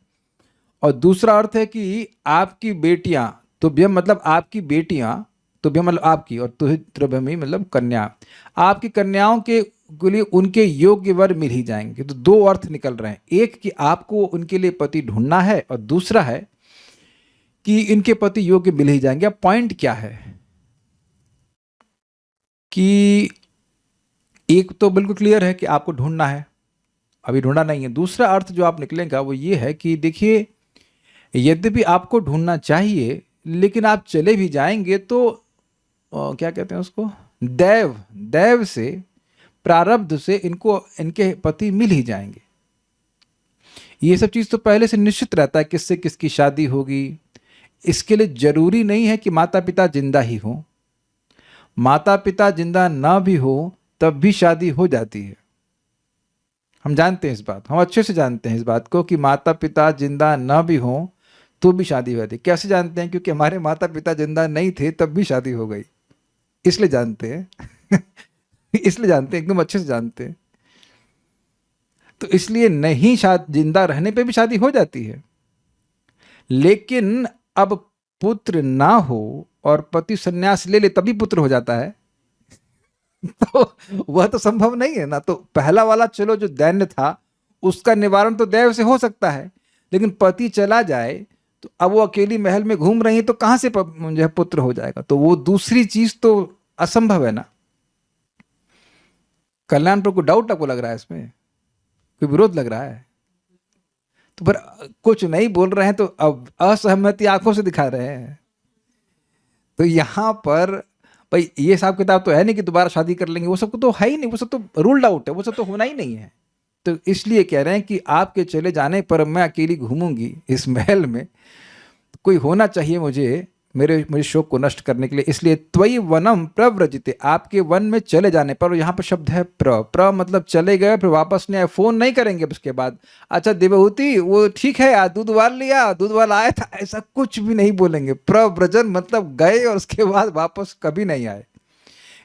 और दूसरा अर्थ है कि आपकी बेटियां, तुभ्यम मतलब आपकी बेटियां, तुभ्यम मतलब आपकी, और तुहित्रभ्यमी मतलब कन्या, आपकी कन्याओं के लिए उनके योग्य वर मिल ही जाएंगे। तो दो अर्थ निकल रहे हैं, एक कि आपको उनके लिए पति ढूंढना है और दूसरा है कि इनके पति योग्य मिल ही जाएंगे। अब पॉइंट क्या है कि एक तो बिल्कुल क्लियर है कि आपको ढूंढना है, अभी ढूंढा नहीं है। दूसरा अर्थ जो आप निकलेगा वो ये है कि देखिए, यद्यपि आपको ढूंढना चाहिए लेकिन आप चले भी जाएंगे तो क्या कहते हैं उसको, दैव से, प्रारब्ध से इनको इनके पति मिल ही जाएंगे। ये सब चीज़ तो पहले से निश्चित रहता है किससे किसकी शादी होगी। इसके लिए जरूरी नहीं है कि माता पिता जिंदा ही हो, माता पिता जिंदा ना भी हो तब भी शादी हो जाती है। हम जानते हैं इस बात, हम अच्छे से जानते हैं इस बात को कि माता पिता जिंदा ना भी हो तो भी शादी हो जाती। कैसे जानते हैं? क्योंकि हमारे माता पिता जिंदा नहीं थे तब भी शादी हो गई, इसलिए जानते हैं इसलिए जानते हैं, एकदम अच्छे से जानते हैं। तो इसलिए नहीं, जिंदा रहने पे भी शादी हो जाती है। लेकिन अब पुत्र ना हो और पति संन्यास ले ले तभी पुत्र हो जाता है तो वह तो संभव नहीं है ना। तो पहला वाला चलो जो दैन्य था उसका निवारण तो दैव से हो सकता है, लेकिन पति चला जाए तो अब वो अकेली महल में घूम रही है तो कहां से जो है पुत्र हो जाएगा? तो वो दूसरी चीज तो असंभव है ना। कल्याण पर कोई डाउट आपको लग रहा है इसमें? कोई विरोध लग रहा है? तो पर कुछ नहीं बोल रहे हैं तो अब असहमति आंखों से दिखा रहे हैं। तो यहां पर भाई ये हिसाब किताब तो है नहीं कि दोबारा शादी कर लेंगे, वो सब तो है ही नहीं, वो सब तो रूल्ड आउट है, वो सब तो होना ही नहीं है। तो इसलिए कह रहे हैं कि आपके चले जाने पर मैं अकेली घूमूंगी इस महल में, कोई होना चाहिए मुझे मेरे शोक को नष्ट करने के लिए। इसलिए त्वयि वनम प्रव्रजिते, आपके वन में चले जाने पर, यहाँ पर शब्द है प्र मतलब चले गए फिर वापस नहीं आए, फोन नहीं करेंगे उसके बाद, अच्छा देवहूति वो ठीक है यार दूध वाल लिया, दूध वाला आया था, ऐसा कुछ भी नहीं बोलेंगे। प्रव्रजन मतलब गए और उसके बाद वापस कभी नहीं आए।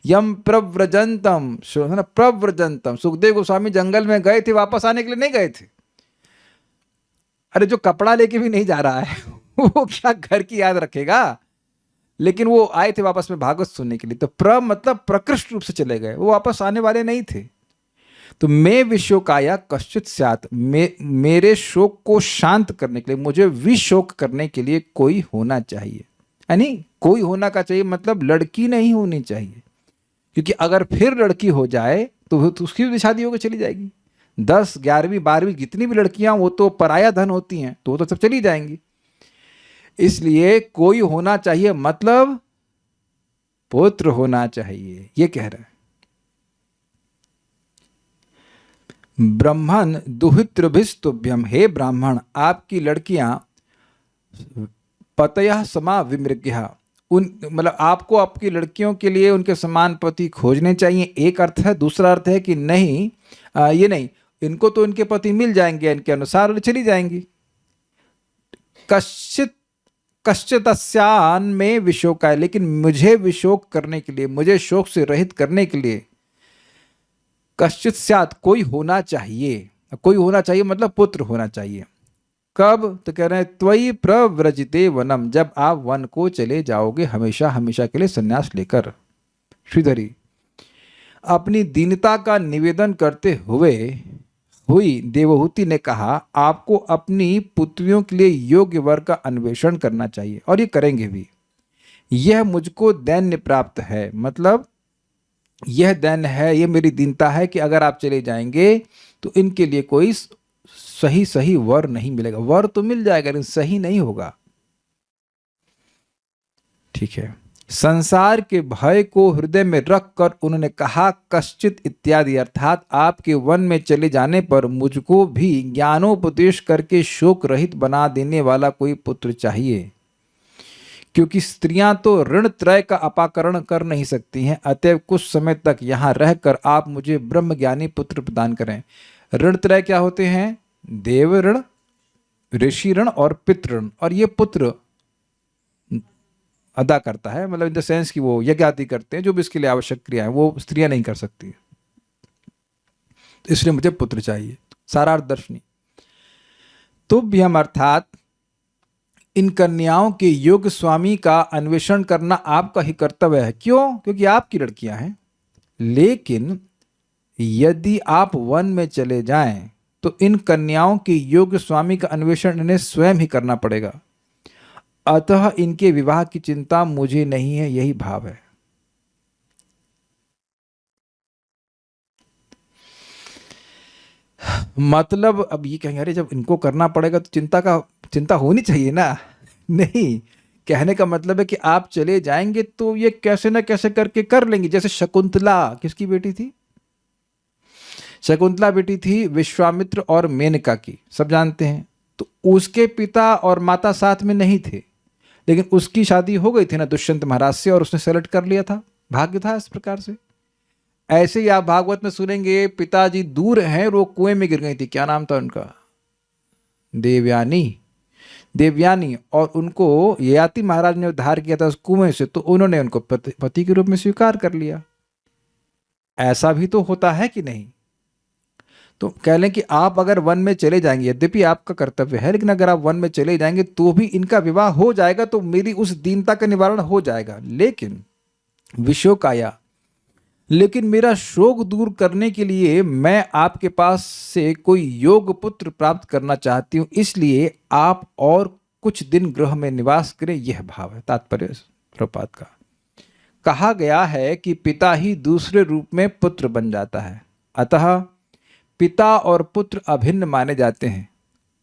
यम प्रव्रजंतम, प्रव्रजंतम, सुखदेव गोस्वामी जंगल में गए थे, वापस आने के लिए नहीं गए थे। अरे जो कपड़ा लेके भी नहीं जा रहा है वो क्या घर की याद रखेगा, लेकिन वो आए थे वापस में भागवत सुनने के लिए। तो प्र मतलब प्रकृष्ट रूप से चले गए, वो वापस आने वाले नहीं थे। तो मैं विशोकाया कश्चित स्यात्, मेरे शोक को शांत करने के लिए, मुझे विशोक करने के लिए कोई होना चाहिए, यानी कोई होना का चाहिए मतलब लड़की नहीं होनी चाहिए, क्योंकि अगर फिर लड़की हो जाए तो उसकी भी शादी होकर चली जाएगी। 10, 11वीं 12वीं जितनी भी लड़कियां वो तो पराया धन होती हैं, तो वो तो सब चली जाएंगी। इसलिए कोई होना चाहिए मतलब पुत्र होना चाहिए, ये कह रहा है। ब्रह्मण दुहितृभिस्तुभ्यम, हे ब्राह्मण आपकी लड़कियां पतयः समा विमृग्यः, उन मतलब आपको आपकी लड़कियों के लिए उनके समान पति खोजने चाहिए, एक अर्थ है। दूसरा अर्थ है कि नहीं ये नहीं, इनको तो इनके पति मिल जाएंगे, इनके अनुसार चली जाएंगी। कश्चितस्यान में विशोकाय, लेकिन मुझे विशोक करने के लिए, मुझे शोक से रहित करने के लिए कश्चित स्यात्, कोई होना चाहिए। कोई होना चाहिए मतलब पुत्र होना चाहिए। कब? तो कह रहे हैं त्वयि प्रव्रजिते वनम, जब आप वन को चले जाओगे हमेशा हमेशा के लिए संन्यास लेकर। श्रीधरी अपनी दीनता का निवेदन करते हुई देवहूति ने कहा, आपको अपनी पुत्रियों के लिए योग्य वर का अन्वेषण करना चाहिए, और ये करेंगे भी। यह मुझको दैन्य प्राप्त है, मतलब यह दैन्य है, ये मेरी दीनता है कि अगर आप चले जाएंगे तो इनके लिए कोई सही वर नहीं मिलेगा। वर तो मिल जाएगा लेकिन सही नहीं होगा। ठीक है। संसार के भय को हृदय में रखकर उन्होंने कहा कश्चित इत्यादि, अर्थात आपके वन में चले जाने पर मुझको भी ज्ञानोपदेश करके शोक रहित बना देने वाला कोई पुत्र चाहिए, क्योंकि स्त्रियां तो ऋण त्रय का अपाकरण कर नहीं सकती हैं। अतएव कुछ समय तक यहाँ रहकर आप मुझे ब्रह्मज्ञानी पुत्र प्रदान करें। ऋण त्रय क्या होते हैं? देव ऋण, ऋषि ऋण और पितृ ऋण, और ये पुत्र अदा करता है, मतलब इन द सेंस कि वो यज्ञ आदि करते हैं, जो भी इसके लिए आवश्यक क्रियाएं वो स्त्रियां नहीं कर सकती, तो इसलिए मुझे पुत्र चाहिए। सारार्थ दर्शनी। तुभ्यम अर्थात इन कन्याओं के योग्य स्वामी का अन्वेषण करना आपका ही कर्तव्य है। क्यों? क्योंकि आपकी लड़कियां हैं। लेकिन यदि आप वन में चले जाएं तो इन कन्याओं के योग्य स्वामी का अन्वेषण इन्हें स्वयं ही करना पड़ेगा। अतः इनके विवाह की चिंता मुझे नहीं है, यही भाव है। मतलब अब ये कहेंगे अरे जब इनको करना पड़ेगा तो चिंता होनी चाहिए ना। नहीं, कहने का मतलब है कि आप चले जाएंगे तो ये कैसे ना कैसे करके कर लेंगे। जैसे शकुंतला किसकी बेटी थी? शकुंतला बेटी थी विश्वामित्र और मेनका की, सब जानते हैं। तो उसके पिता और माता साथ में नहीं थे, लेकिन उसकी शादी हो गई थी ना दुष्यंत महाराज से, और उसने सेलेक्ट कर लिया था। भाग्य था इस प्रकार से। ऐसे ही आप भागवत में सुनेंगे पिताजी दूर हैं, वो कुएं में गिर गई थी, क्या नाम था उनका? देवयानी, और उनको ययाति महाराज ने उद्धार किया था उस कुएं से, तो उन्होंने उनको पति के रूप में स्वीकार कर लिया। ऐसा भी तो होता है कि नहीं? तो कह लें कि आप अगर वन में चले जाएंगे, यद्यपि आपका कर्तव्य है, लेकिन अगर आप वन में चले जाएंगे तो भी इनका विवाह हो जाएगा, तो मेरी उस दीनता का निवारण हो जाएगा। लेकिन विशोकाया, लेकिन मेरा शोक दूर करने के लिए मैं आपके पास से कोई योग पुत्र प्राप्त करना चाहती हूँ, इसलिए आप और कुछ दिन गृह में निवास करें, यह भाव है। तात्पर्य प्रपात का कहा गया है कि पिता ही दूसरे रूप में पुत्र बन जाता है, अतः पिता और पुत्र अभिन्न माने जाते हैं।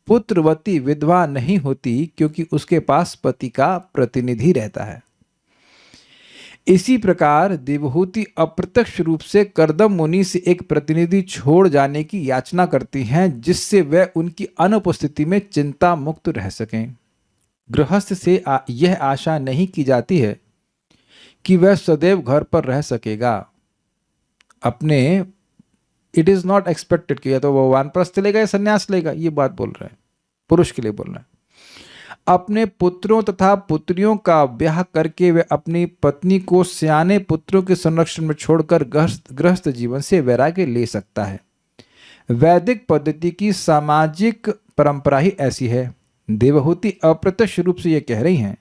पुत्रवती विधवा नहीं होती क्योंकि उसके पास पति का प्रतिनिधि रहता है। इसी प्रकार देवहूति अप्रत्यक्ष रूप से कर्दम मुनि से एक प्रतिनिधि छोड़ जाने की याचना करती हैं, जिससे वह उनकी अनुपस्थिति में चिंता मुक्त रह सकें। गृहस्थ से यह आशा नहीं की जाती है कि वह सदैव घर पर रह सकेगा। अपने इट इज नॉट एक्सपेक्टेड कि या तो वो वानप्रस्थ लेगा या संन्यास लेगा, ये बात बोल रहे हैं, पुरुष के लिए बोल रहे हैं। अपने पुत्रों तथा पुत्रियों का ब्याह करके वे अपनी पत्नी को सियाने पुत्रों के संरक्षण में छोड़कर गृहस्थ जीवन से वैराग्य ले सकता है। वैदिक पद्धति की सामाजिक परंपरा ही ऐसी है। देवहूति अप्रत्यक्ष रूप से यह कह रही हैं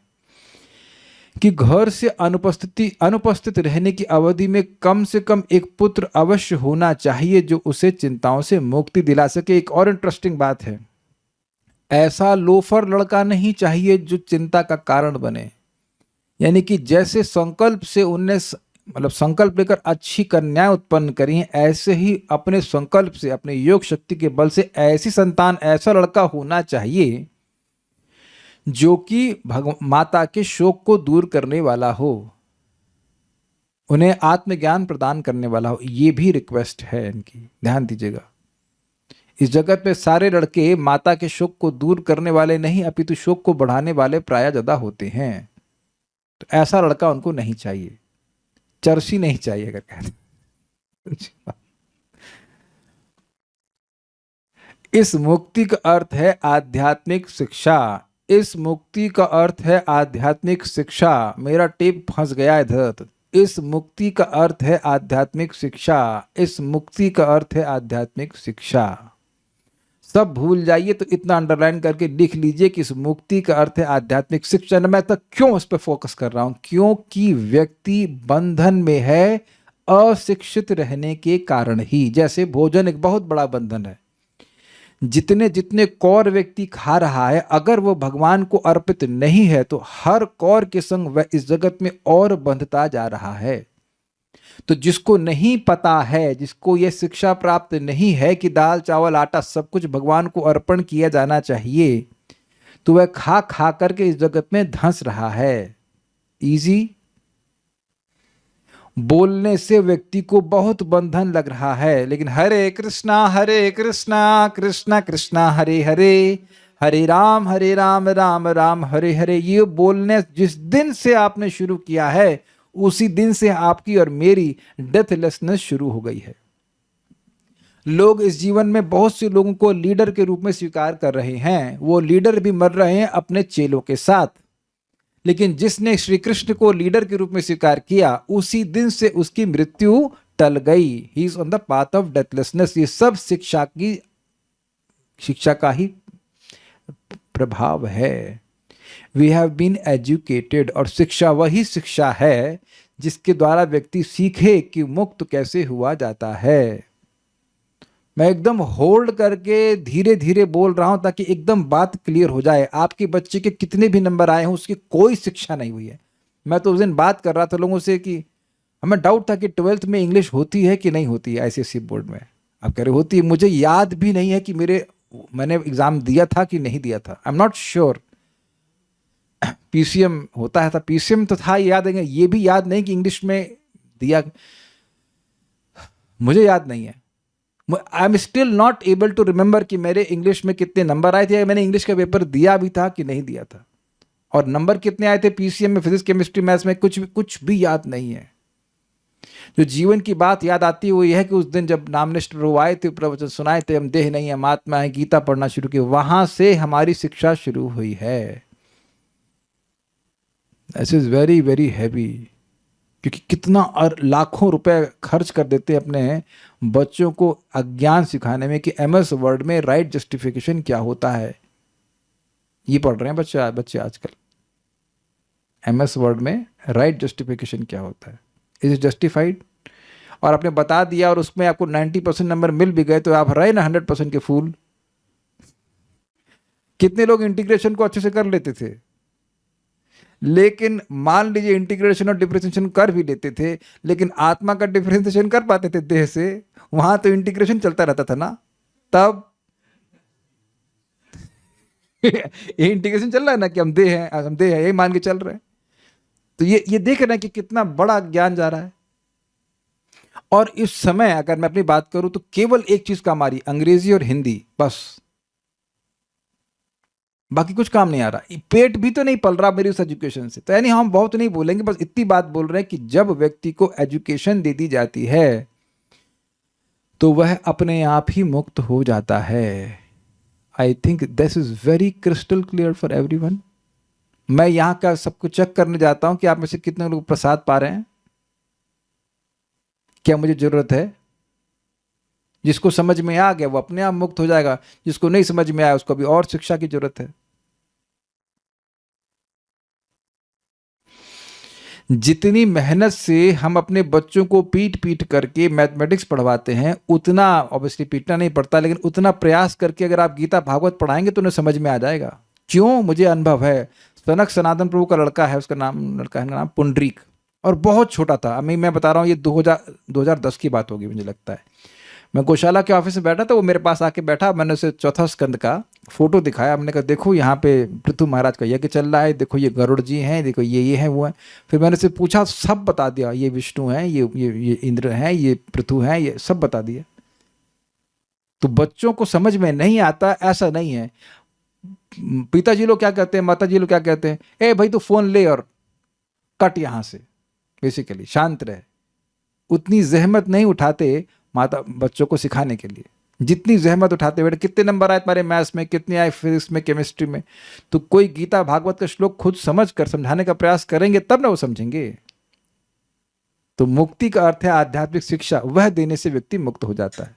कि घर से अनुपस्थित रहने की अवधि में कम से कम एक पुत्र अवश्य होना चाहिए जो उसे चिंताओं से मुक्ति दिला सके। एक और इंटरेस्टिंग बात है, ऐसा लोफर लड़का नहीं चाहिए जो चिंता का कारण बने। यानी कि जैसे संकल्प से उनने संकल्प लेकर अच्छी कन्याएं उत्पन्न करी हैं, ऐसे ही अपने संकल्प से, अपने योग शक्ति के बल से ऐसी संतान, ऐसा लड़का होना चाहिए जो कि माता के शोक को दूर करने वाला हो, उन्हें आत्मज्ञान प्रदान करने वाला हो। ये भी रिक्वेस्ट है इनकी, ध्यान दीजिएगा। इस जगत में सारे लड़के माता के शोक को दूर करने वाले नहीं, अपितु शोक को बढ़ाने वाले प्राय ज्यादा होते हैं। तो ऐसा लड़का उनको नहीं चाहिए, चर्सी नहीं चाहिए अगर कहते। इस मुक्ति का अर्थ है आध्यात्मिक शिक्षा। इस मुक्ति का अर्थ है आध्यात्मिक शिक्षा। मेरा टेप फंस गया इधर। इस मुक्ति का अर्थ है आध्यात्मिक शिक्षा। इस मुक्ति का अर्थ है आध्यात्मिक शिक्षा। सब भूल जाइए तो इतना अंडरलाइन करके लिख लीजिए कि इस मुक्ति का अर्थ है आध्यात्मिक शिक्षा। मैं तक क्यों उस पर फोकस कर रहा हूं? क्योंकि व्यक्ति बंधन में है अशिक्षित रहने के कारण ही। जैसे भोजन एक बहुत बड़ा बंधन है। जितने जितने कौर व्यक्ति खा रहा है, अगर वो भगवान को अर्पित नहीं है तो हर कौर के संग वह इस जगत में और बंधता जा रहा है। तो जिसको नहीं पता है, जिसको यह शिक्षा प्राप्त नहीं है कि दाल चावल आटा सब कुछ भगवान को अर्पण किया जाना चाहिए, तो वह खा खा करके इस जगत में धंस रहा है। इजी बोलने से व्यक्ति को बहुत बंधन लग रहा है, लेकिन हरे कृष्णा कृष्णा कृष्णा हरे हरे, हरे राम राम राम हरे हरे, ये बोलने जिस दिन से आपने शुरू किया है उसी दिन से आपकी और मेरी डेथलेसनेस शुरू हो गई है। लोग इस जीवन में बहुत से लोगों को लीडर के रूप में स्वीकार कर रहे हैं। वो लीडर भी मर रहे हैं अपने चेलों के साथ, लेकिन जिसने श्री कृष्ण को लीडर के रूप में स्वीकार किया उसी दिन से उसकी मृत्यु टल गई। He is on the path of deathlessness. ये सब शिक्षा का ही प्रभाव है। वी हैव बीन एजुकेटेड, और शिक्षा वही शिक्षा है जिसके द्वारा व्यक्ति सीखे कि मुक्त कैसे हुआ जाता है। मैं एकदम होल्ड करके धीरे धीरे बोल रहा हूं ताकि एकदम बात क्लियर हो जाए। आपके बच्चे के कितने भी नंबर आए हों, उसकी कोई शिक्षा नहीं हुई है। मैं तो उस दिन बात कर रहा था लोगों से कि हमें डाउट था कि 12th में इंग्लिश होती है कि नहीं होती है ICSE बोर्ड में। आप कह रहे होती है, मुझे याद भी नहीं है कि मैंने एग्जाम दिया था कि नहीं दिया था। I am not sure. PCM होता है, था PCM तो था, याद है। ये भी याद नहीं कि इंग्लिश में दिया, मुझे याद नहीं है। I am still not able to remember कि मेरे इंग्लिश में कितने नंबर आए थे, या मैंने इंग्लिश का पेपर दिया भी था कि नहीं दिया था, और नंबर कितने आए थे PCM में, फिजिक्स केमिस्ट्री मैथ्स में, कुछ भी याद नहीं है। जो जीवन की बात याद आती है वो ये है कि उस दिन जब नामनिष्ठ प्रभु आए थे, प्रवचन सुनाए थे, हम देह नहीं हम आत्मा है, गीता पढ़ना शुरू किया, वहां से हमारी शिक्षा शुरू हुई है। This is very very heavy, क्योंकि कितना और लाखों रुपए खर्च कर देते हैं अपने बच्चों को अज्ञान सिखाने में कि MS वर्ड में राइट जस्टिफिकेशन क्या होता है। ये पढ़ रहे हैं बच्चे आजकल, MS वर्ड में राइट जस्टिफिकेशन क्या होता है, इज इट जस्टिफाइड। और आपने बता दिया और उसमें आपको 90% नंबर मिल भी गए तो आप रहे ना 100% के फूल। कितने लोग इंटीग्रेशन को अच्छे से कर लेते थे, लेकिन मान लीजिए इंटीग्रेशन और डिफरेंशिएशन कर भी लेते थे, लेकिन आत्मा का डिफरेंशिएशन कर पाते थे देह से, वहां तो इंटीग्रेशन चलता रहता था ना। तब ये इंटीग्रेशन चल रहा है ना कि हम देह हैं, यही मान के चल रहे हैं। तो ये देख रहे हैं कि कितना बड़ा ज्ञान जा रहा है। और इस समय अगर मैं अपनी बात करूं तो केवल एक चीज काम आ रही, अंग्रेजी और हिंदी, बस, बाकी कुछ काम नहीं आ रहा। पेट भी तो नहीं पल रहा मेरी उस एजुकेशन से। तो यानी हम बहुत नहीं बोलेंगे, बस इतनी बात बोल रहे हैं कि जब व्यक्ति को एजुकेशन दे दी जाती है तो वह अपने आप ही मुक्त हो जाता है। I think this is very crystal clear for everyone. मैं यहां का सबको चेक करने जाता हूं कि आप में से कितने लोग प्रसाद पा रहे हैं, क्या मुझे जरूरत है। जिसको समझ में आ गया वो अपने आप मुक्त हो जाएगा, जिसको नहीं समझ में आया उसको भी और शिक्षा की जरूरत है। जितनी मेहनत से हम अपने बच्चों को पीट पीट करके मैथमेटिक्स पढ़वाते हैं, उतना ऑब्वियसली पीटना नहीं पड़ता, लेकिन उतना प्रयास करके अगर आप गीता भागवत पढ़ाएंगे तो उन्हें समझ में आ जाएगा। क्यों? मुझे अनुभव है। सनक सनातन प्रभु का लड़का है, उसका नाम, लड़का है नाम पुंडरीक, और बहुत छोटा था। अभी मैं बता रहा हूँ ये 2010 की बात होगी मुझे लगता है। मैं गौशाला के ऑफिस में बैठा था, वो मेरे पास आके बैठा, मैंने उसे चौथा स्कंद का फोटो दिखाया। हमने कहा देखो यहाँ पे पृथु महाराज का यज्ञ चल रहा है, देखो ये गरुड़ जी हैं, देखो ये है वो है। फिर मैंने उसे पूछा, सब बता दिया, ये विष्णु हैं, ये इंद्र हैं, ये पृथु हैं, ये सब बता दिया। तो बच्चों को समझ में नहीं आता ऐसा नहीं है। पिताजी लोग क्या कहते हैं, माताजी लोग क्या कहते हैं, ए भाई तू फोन ले और कट यहां से, बेसिकली शांत रहे। उतनी जहमत नहीं उठाते माता बच्चों को सिखाने के लिए, जितनी जहमत उठाते। बेटे कितने नंबर आए तुम्हारे मैथ्स में, कितने आए फिजिक्स में, केमिस्ट्री में। तो कोई गीता भागवत का श्लोक खुद समझ कर समझाने का प्रयास करेंगे तब ना वो समझेंगे। तो मुक्ति का अर्थ है आध्यात्मिक शिक्षा, वह देने से व्यक्ति मुक्त हो जाता है।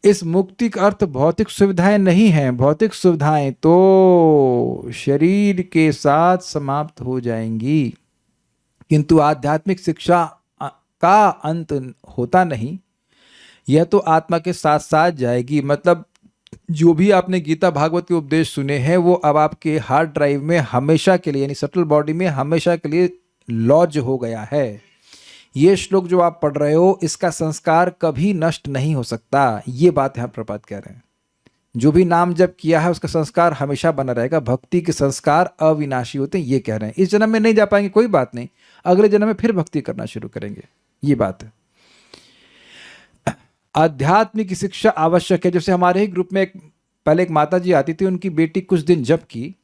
इस मुक्ति का अर्थ भौतिक सुविधाएं नहीं है। भौतिक सुविधाएं तो शरीर के साथ समाप्त हो जाएंगी, किंतु आध्यात्मिक शिक्षा का अंत होता नहीं, यह तो आत्मा के साथ साथ जाएगी। मतलब जो भी आपने गीता भागवत के उपदेश सुने हैं वो अब आपके हार्ड ड्राइव में हमेशा के लिए, यानी सटल बॉडी में हमेशा के लिए लॉज हो गया है। ये श्लोक जो आप पढ़ रहे हो, इसका संस्कार कभी नष्ट नहीं हो सकता। ये बात यहाँ प्रपात कह रहे हैं। जो भी नाम जप किया है उसका संस्कार हमेशा बना रहेगा। भक्ति के संस्कार अविनाशी होते हैं, ये कह रहे हैं। इस जन्म में नहीं जा पाएंगे कोई बात नहीं, अगले जन्म में फिर भक्ति करना शुरू करेंगे, ये बात है। आध्यात्मिक शिक्षा आवश्यक है। जैसे हमारे ही ग्रुप में पहले एक माता जी आती थी, उनकी बेटी कुछ दिन जप की,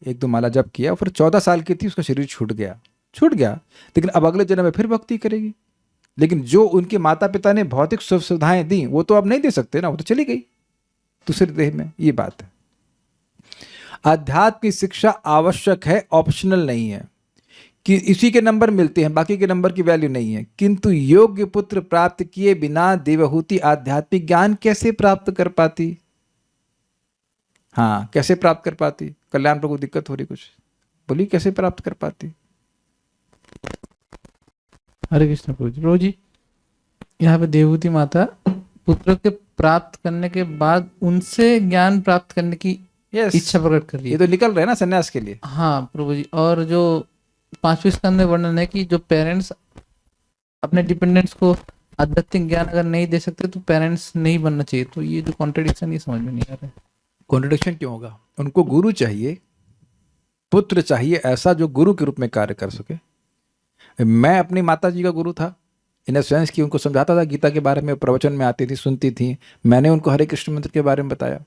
1-2 माला जप किया, फिर 14 साल की थी, उसका शरीर छूट गया, लेकिन अब अगले जन्म में फिर भक्ति करेगी। लेकिन जो उनके माता पिता ने भौतिक सुख सुविधाएं दी वो तो अब नहीं दे सकते ना, वो तो चली गई दूसरे देह में, ये बात है। आध्यात्म की शिक्षा आवश्यक है, ऑप्शनल नहीं है कि इसी के नंबर मिलते हैं, बाकी के नंबर की वैल्यू नहीं है। किंतु योग्य पुत्र प्राप्त किए बिना देवहूति आध्यात्मिक ज्ञान कैसे प्राप्त कर पाती? हाँ, कैसे प्राप्त कर पाती? कल्याण प्रभु दिक्कत हो रही कुछ, बोली कैसे प्राप्त कर पाती? हरे कृष्ण प्रभु जी, यहाँ पे देवहूति माता पुत्र के प्राप्त करने के बाद उनसे ज्ञान प्राप्त करने की इच्छा प्रकट कर रही है। ये तो निकल रहे हैं ना सन्यास के लिए। हाँ प्रभु जी, और जो 5वें स्कंद में वर्णन है कि जो पेरेंट्स अपने डिपेंडेंट्स को आध्यात्मिक ज्ञान अगर नहीं दे सकते तो पेरेंट्स नहीं बनना चाहिए। तो ये जो कॉन्ट्रडिक्शन, ये समझ में नहीं आ रहा है। कॉन्ट्रडिक्शन क्यों होगा? उनको गुरु चाहिए, पुत्र चाहिए ऐसा जो गुरु के रूप में कार्य कर सके। मैं अपनी माता जी का गुरु था, इन सेंस कि उनको समझाता था गीता के बारे में, प्रवचन में आती थी, सुनती थी। मैंने उनको हरे कृष्ण मंत्र के बारे में बताया।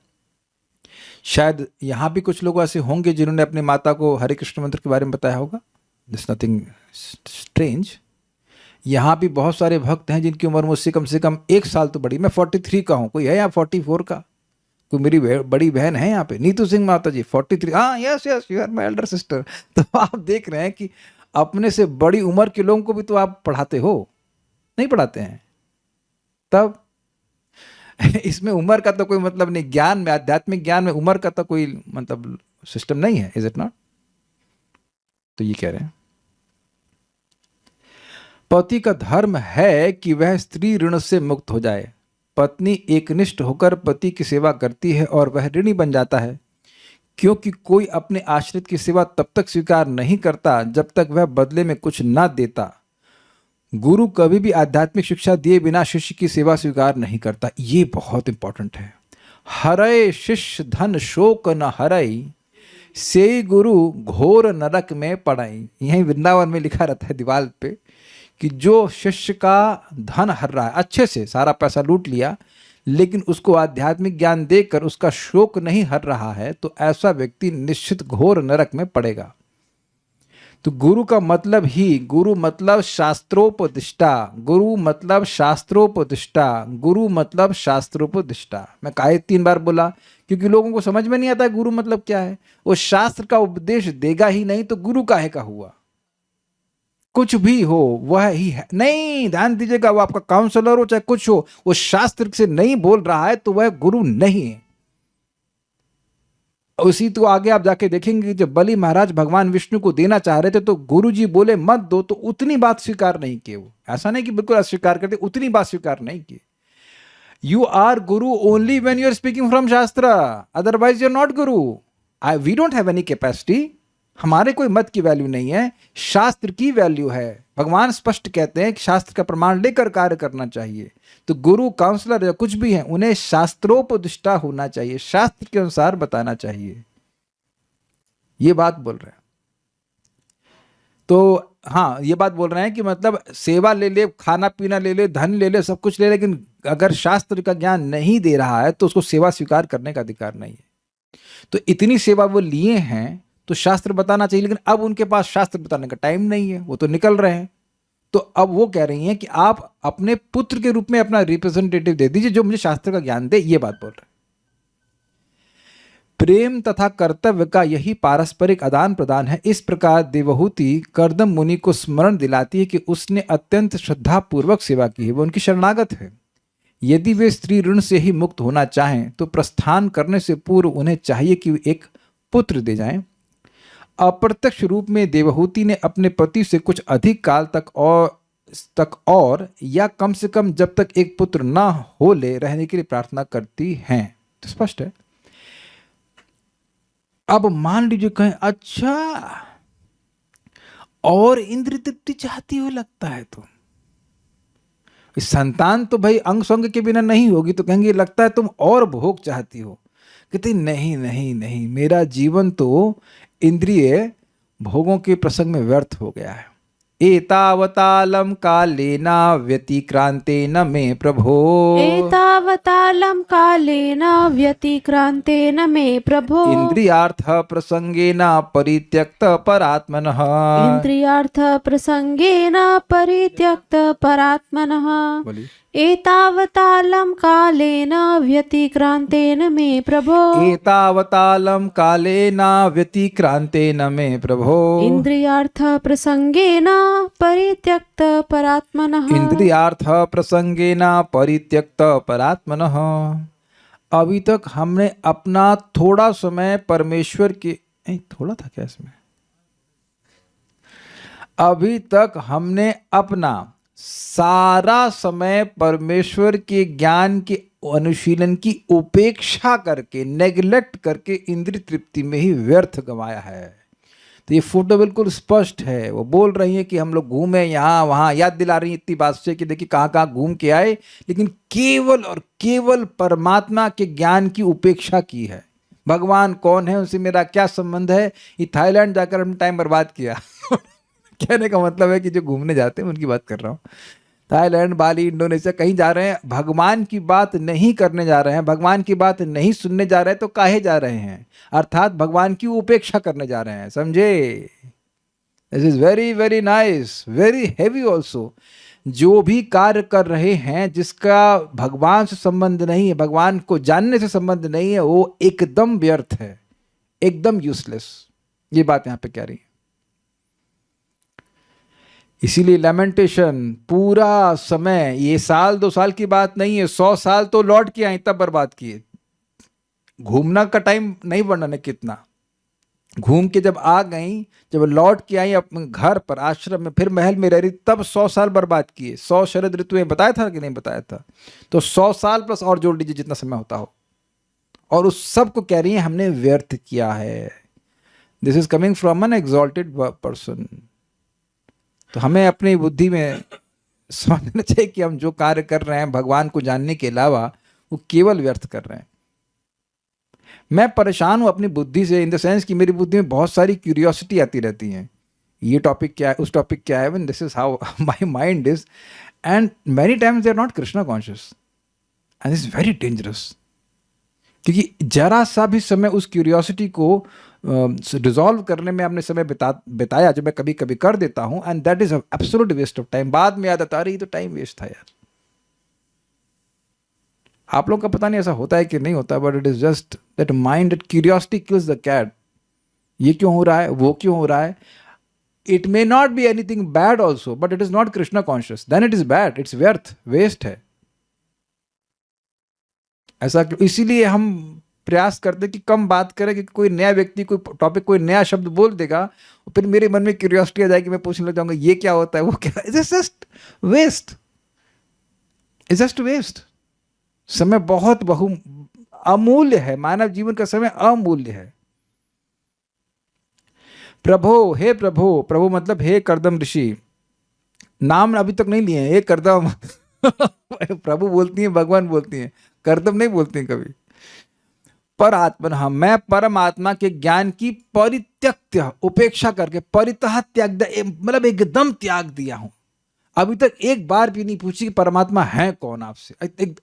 शायद यहाँ भी कुछ लोग ऐसे होंगे जिन्होंने अपनी माता को हरे कृष्ण मंत्र के बारे में बताया होगा। This nothing strange. यहाँ भी बहुत सारे भक्त हैं जिनकी उम्र मुझसे कम से कम 1 साल तो बड़ी। मैं 43 का हूँ, कोई है यहाँ 44 का? कोई मेरी बड़ी बहन है यहाँ पे, नीतू सिंह माता जी 43। हाँ, yes you are my elder sister. तो आप देख रहे हैं कि अपने से बड़ी उम्र के लोगों को भी तो आप पढ़ाते हो, नहीं पढ़ाते हैं? तब इसमें उम्र का तो कोई मतलब नहीं। ज्ञान में, आध्यात्मिक ज्ञान में उम्र का तो कोई मतलब सिस्टम नहीं है, इज इट नॉट? तो ये कह रहे हैं पति का धर्म है कि वह स्त्री ऋण से मुक्त हो जाए। पत्नी एकनिष्ठ होकर पति की सेवा करती है और वह ऋणी बन जाता है, क्योंकि कोई अपने आश्रित की सेवा तब तक स्वीकार नहीं करता जब तक वह बदले में कुछ ना देता। गुरु कभी भी आध्यात्मिक शिक्षा दिए बिना शिष्य की सेवा स्वीकार नहीं करता। ये बहुत इंपॉर्टेंट है। हरय शिष्य धन शोक न हरय, से गुरु घोर नरक में पड़ाई। यहीं वृंदावन में लिखा रहता है दीवार पे कि जो शिष्य का धन हर रहा है, अच्छे से सारा पैसा लूट लिया, लेकिन उसको आध्यात्मिक ज्ञान देकर उसका शोक नहीं हर रहा है, तो ऐसा व्यक्ति निश्चित घोर नरक में पड़ेगा। तो गुरु का मतलब ही, गुरु मतलब शास्त्रोपदिष्टा, गुरु मतलब शास्त्रोपदिष्टा, गुरु मतलब शास्त्रोपदिष्टा। मैं काहे 3 बार बोला? क्योंकि लोगों को समझ में नहीं आता है गुरु मतलब क्या है। वो शास्त्र का उपदेश देगा ही नहीं तो गुरु काहे का हुआ? कुछ भी हो वह ही है। नहीं, ध्यान दीजिएगा, वो आपका काउंसलर हो चाहे कुछ हो, वो शास्त्र से नहीं बोल रहा है तो वह गुरु नहीं है। उसी तो आगे आप जाके देखेंगे कि जब बलि महाराज भगवान विष्णु को देना चाह रहे थे तो गुरु जी बोले मत दो, तो उतनी बात स्वीकार नहीं की। वो ऐसा नहीं कि बिल्कुल अस्वीकार करते, उतनी बात स्वीकार नहीं की। You are guru only when you are speaking from shastra, otherwise you are not guru. We don't have any capacity, हमारे कोई मत की वैल्यू नहीं है, शास्त्र की वैल्यू है। भगवान स्पष्ट कहते हैं कि शास्त्र का प्रमाण लेकर कार्य करना चाहिए। तो गुरु, काउंसलर या कुछ भी है, उन्हें शास्त्रोपदिष्टा होना चाहिए, शास्त्र के अनुसार बताना चाहिए। ये बात बोल रहे हैं। तो हाँ, ये बात बोल रहे हैं कि मतलब सेवा ले ले, खाना पीना ले ले, धन ले ले, सब कुछ ले ले, लेकिन अगर शास्त्र का ज्ञान नहीं दे रहा है तो उसको सेवा स्वीकार करने का अधिकार नहीं है। तो इतनी सेवा वो लिए हैं तो शास्त्र बताना चाहिए, लेकिन अब उनके पास शास्त्र बताने का टाइम नहीं है, वो तो निकल रहे हैं। तो अब वो कह रही हैं कि आप अपने पुत्र के रूप में अपना रिप्रेजेंटेटिव दे दीजिए जो मुझे शास्त्र का ज्ञान दे। ये बात बोल रहे हैं। प्रेम तथा कर्तव्य का यही पारस्परिक आदान प्रदान है। इस प्रकार देवहूति कर्दम मुनि को स्मरण दिलाती है कि उसने अत्यंत श्रद्धापूर्वक सेवा की है, वो उनकी शरणागत है। यदि वे स्त्री ऋण से ही मुक्त होना चाहें तो प्रस्थान करने से पूर्व उन्हें चाहिए कि वे एक पुत्र दे जाएं। अप्रत्यक्ष रूप में देवहूति ने अपने पति से कुछ अधिक काल तक और या कम से कम जब तक एक पुत्र न हो ले रहने के लिए प्रार्थना करती हैं। तो स्पष्ट है। अब मान लीजिए कहें अच्छा और इंद्रिय तृप्ति चाहती हो लगता है, तो संतान तो भाई अंग संग के बिना नहीं होगी, तो कहेंगे लगता है तुम और भोग चाहती हो। कहते नहीं नहीं नहीं, मेरा जीवन तो इंद्रिय भोगों के प्रसंग में व्यर्थ हो गया है। एतावतालम कालेन व्यतिक्रांतेन मे प्रभो, एतावतालं कालेन व्यतिक्रांतेन मे प्रभो, इंद्रियार्थ प्रसंगेन परित्यक्त परात्मनः, इंद्रियार्थ प्रसंगेन परित्यक्त परात्मनः। बोलिए। एतावतालं कालेन व्यतिक्रांतेन मे प्रभो, एतावतालम कालेन व्यतिक्रांतेन मे प्रभो, इंद्रियार्थ प्रसंगेन परित्यक्त परात्मनः, इंद्रियार्थ प्रसंगेन परित्यक्त परात्मनः। अभी तक हमने अपना थोड़ा समय परमेश्वर के, थोड़ा था क्या इसमें? अभी तक हमने अपना सारा समय परमेश्वर के ज्ञान के अनुशीलन की उपेक्षा करके, नेग्लेक्ट करके इंद्रिय तृप्ति में ही व्यर्थ गंवाया है। तो ये फोटो बिल्कुल स्पष्ट है। वो बोल रही है कि हम लोग घूमे यहाँ वहाँ, याद दिला रही है इतनी बात से कि देखिए कहाँ कहाँ घूम के आए, लेकिन केवल और केवल परमात्मा के ज्ञान की उपेक्षा की है। भगवान कौन है, उनसे मेरा क्या संबंध है, ये थाईलैंड जाकर हमने टाइम बर्बाद किया। कहने का मतलब है कि जो घूमने जाते हैं उनकी बात कर रहा हूँ। थाईलैंड, बाली, इंडोनेशिया कहीं जा रहे हैं, भगवान की बात नहीं करने जा रहे हैं, भगवान की बात नहीं सुनने जा रहे हैं, तो काहे जा रहे हैं? अर्थात भगवान की उपेक्षा करने जा रहे हैं। समझे? This is very very nice, very heavy also. जो भी कार्य कर रहे हैं जिसका भगवान से संबंध नहीं है, भगवान को जानने से संबंध नहीं है, वो एकदम व्यर्थ है, एकदम यूजलेस। ये बात यहाँ पे कह रही है। इसीलिए लैमेंटेशन पूरा समय, ये 1-2 साल की बात नहीं है, 100 साल तो लौट के आई तब बर्बाद किए। घूमना का टाइम नहीं वर्णन है कितना। घूम के जब आ गई, जब लौट के आई अपने घर पर, आश्रम में, फिर महल में रह रही, तब 100 साल बर्बाद किए। 100 शरद ऋतुएं बताया था कि नहीं बताया था? तो 100 साल प्लस और जोड़ लीजिए जितना समय होता हो, और उस सब को कह रही है हमने व्यर्थ किया है। This is coming from an exalted person. तो हमें अपनी बुद्धि में समझना चाहिए कि हम जो कार्य कर रहे हैं भगवान को जानने के अलावा, वो केवल व्यर्थ कर रहे हैं। मैं परेशान हूँ अपनी बुद्धि से, इन द सेंस कि मेरी बुद्धि में बहुत सारी क्यूरियोसिटी आती रहती हैं, ये टॉपिक क्या है, उस टॉपिक क्या है, when this is how my mind is, and many times they are not Krishna conscious, and it's very dangerous, क्योंकि जरा सा भी समय उस क्यूरियोसिटी को रिजॉल्व करने में आपने समय बिताया, जो मैं कभी कभी कर देता हूँ, and that is absolute waste of time. बाद में याद आता रही तो टाइम वेस्ट था यार। आप लोग का पता नहीं ऐसा होता है कि नहीं होता, but it is just that mind, that curiosity kills the cat. ये क्यों हो रहा है, वो क्यों हो रहा है, it may not be anything bad also, but it is not Krishna conscious, then it is bad, it's व्यर्थ, वेस्ट है। ऐसा इसीलिए हम प्रयास करते कि कम बात करें, कि कोई नया व्यक्ति कोई टॉपिक कोई नया शब्द बोल देगा, फिर मेरे मन में क्यूरियोसिटी आ जाएगी, मैं पूछने लग जाऊंगा ये क्या होता है, वो क्या, it's just waste, it's just waste. समय बहुत अमूल्य है, मानव जीवन का समय अमूल्य है। प्रभो, हे प्रभो, प्रभु मतलब हे कर्दम ऋषि, नाम अभी तक नहीं लिए हैं, हे कर्दम प्रभु बोलती हैं, भगवान बोलती हैं, कर्दम नहीं बोलती हैं कभी। पर आत्मा, मैं परमात्मा के ज्ञान की परित्यक्त्य, उपेक्षा करके, परितः त्याग, मतलब एकदम त्याग दिया हूं। अभी तक एक बार भी नहीं पूछी कि परमात्मा है कौन आपसे।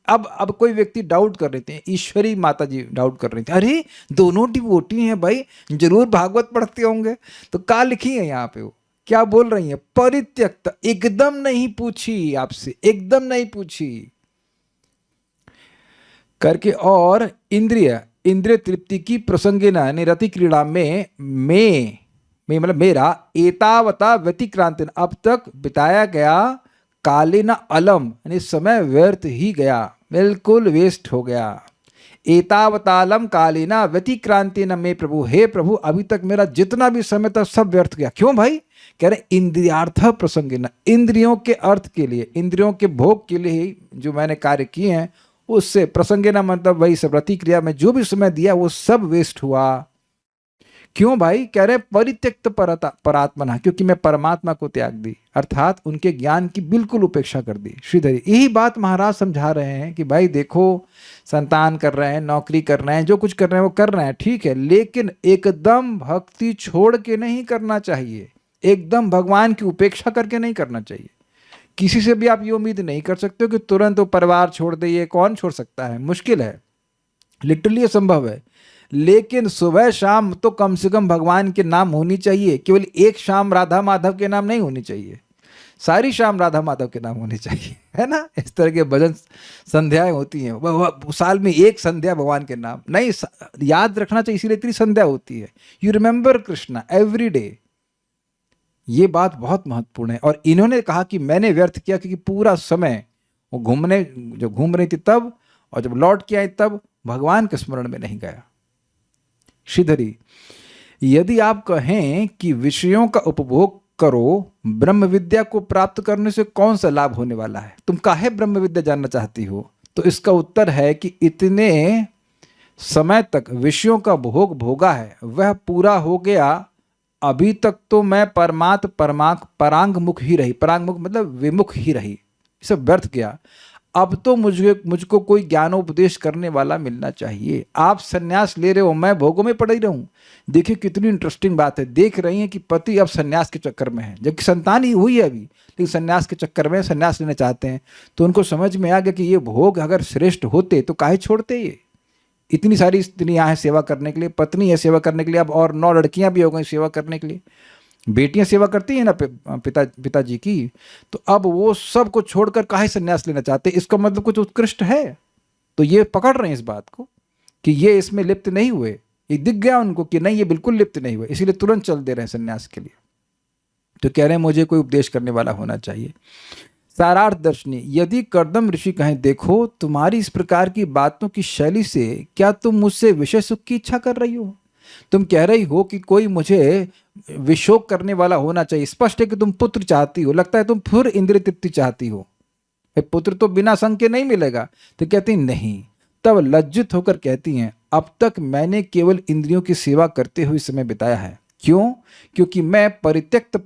अब कोई व्यक्ति डाउट कर रहे थे, ईश्वरी माता जी डाउट कर रही थी, अरे दोनों डिवोटी हैं भाई, जरूर भागवत पढ़ते होंगे, तो क्या लिखी है यहाँ पे, वो क्या बोल रही है, परित्यक्त, एकदम नहीं पूछी आपसे, एकदम नहीं पूछी करके, और इंद्रिय तृप्ति की प्रसंगिना, यानी रति क्रीड़ा में मैं मतलब मेरा, एतावता व्यतिक्रांति, अब तक बिताया गया, कालेन अलम, यानी समय व्यर्थ ही गया, बिल्कुल वेस्ट हो गया। एतावतालम कालेन व्यतिक्रांति न मे प्रभु, हे प्रभु अभी तक मेरा जितना भी समय था सब व्यर्थ गया। क्यों भाई, कह रहे इंद्रियार्थ प्रसंगिना, इंद्रियों के अर्थ के लिए, इंद्रियों के भोग के लिए ही जो मैंने कार्य किए हैं, उससे प्रसंगिना मतलब वही सब प्रतिक्रिया में जो भी समय दिया वो सब वेस्ट हुआ। क्यों भाई, कह रहे परित्यक्त परात्मना, क्योंकि मैं परमात्मा को त्याग दी, अर्थात उनके ज्ञान की बिल्कुल उपेक्षा कर दी। श्रीधरी यही बात महाराज समझा रहे हैं कि भाई देखो, संतान कर रहे हैं, नौकरी कर रहे हैं, जो कुछ कर रहे हैं वो कर रहे हैं, ठीक है, लेकिन एकदम भक्ति छोड़ के नहीं करना चाहिए, एकदम भगवान की उपेक्षा करके नहीं करना चाहिए। किसी से भी आप ये उम्मीद नहीं कर सकते हो कि तुरंत वो परिवार छोड़ दे, ये कौन छोड़ सकता है, मुश्किल है, लिटरली असंभव है। लेकिन सुबह शाम तो कम से कम भगवान के नाम होनी चाहिए, केवल एक शाम राधा माधव के नाम नहीं होनी चाहिए, सारी शाम राधा माधव के नाम होनी चाहिए, है ना। इस तरह के भजन संध्याएं होती हैं, वह साल में एक संध्या भगवान के नाम नहीं, याद रखना चाहिए, इसीलिए इतनी संध्या होती है, you remember Krishna every day. ये बात बहुत महत्वपूर्ण है। और इन्होंने कहा कि मैंने व्यर्थ किया, क्योंकि पूरा समय वो घूम रही थी तब, और जब लौट के आई तब भगवान के स्मरण में नहीं गया। श्रीधरी, यदि आप कहें कि विषयों का उपभोग करो, ब्रह्म विद्या को प्राप्त करने से कौन सा लाभ होने वाला है, तुम काहे ब्रह्म विद्या जानना चाहती हो, तो इसका उत्तर है कि इतने समय तक विषयों का भोग भोगा है, वह पूरा हो गया, अभी तक तो मैं परांगमुख ही रही, परांगमुख मतलब विमुख ही रही, सब व्यर्थ गया। अब तो मुझको कोई ज्ञानोपदेश करने वाला मिलना चाहिए। आप सन्यास ले रहे हो, मैं भोगों में पड़ ही रहूं। देखिए कितनी इंटरेस्टिंग बात है, देख रही हैं कि पति अब सन्यास के चक्कर में है, जबकि संतान ही हुई है अभी, लेकिन सन्यास के चक्कर में सन्यास लेना चाहते हैं। तो उनको समझ में आ गया कि ये भोग अगर श्रेष्ठ होते तो काहे छोड़ते, ये इतनी सारी स्त्रियां हैं सेवा करने के लिए, पत्नी है सेवा करने के लिए, अब और 9 लड़कियां भी हो गई सेवा करने के लिए, बेटियां सेवा करती हैं ना पिताजी की, तो अब वो सब को छोड़कर काहे संन्यास लेना चाहते, इसका मतलब कुछ उत्कृष्ट है। तो ये पकड़ रहे हैं इस बात को कि ये इसमें लिप्त नहीं हुए, ये दिख गया उनको कि नहीं ये बिल्कुल लिप्त नहीं हुए, इसीलिए तुरंत चल दे रहे हैं संन्यास के लिए। तो कह रहे हैं मुझे कोई उपदेश करने वाला होना चाहिए। सारार्थ दर्शनी, यदि कर्दम ऋषि कहें देखो तुम्हारी इस प्रकार की बातों की शैली से क्या तुम मुझसे विषय सुख की इच्छा कर रही हो, तुम कह रही हो कि कोई मुझे विशोक करने वाला होना चाहिए, स्पष्ट है कि तुम पुत्र चाहती हो, लगता है तुम फिर इंद्रिय तृप्ति चाहती हो, पुत्र तो बिना संग के नहीं मिलेगा। तो कहती नहीं, तब लज्जित होकर कहती हैं अब तक मैंने केवल इंद्रियों की सेवा करते हुए समय बिताया है। क्यों? क्योंकि मैं परित्यक्त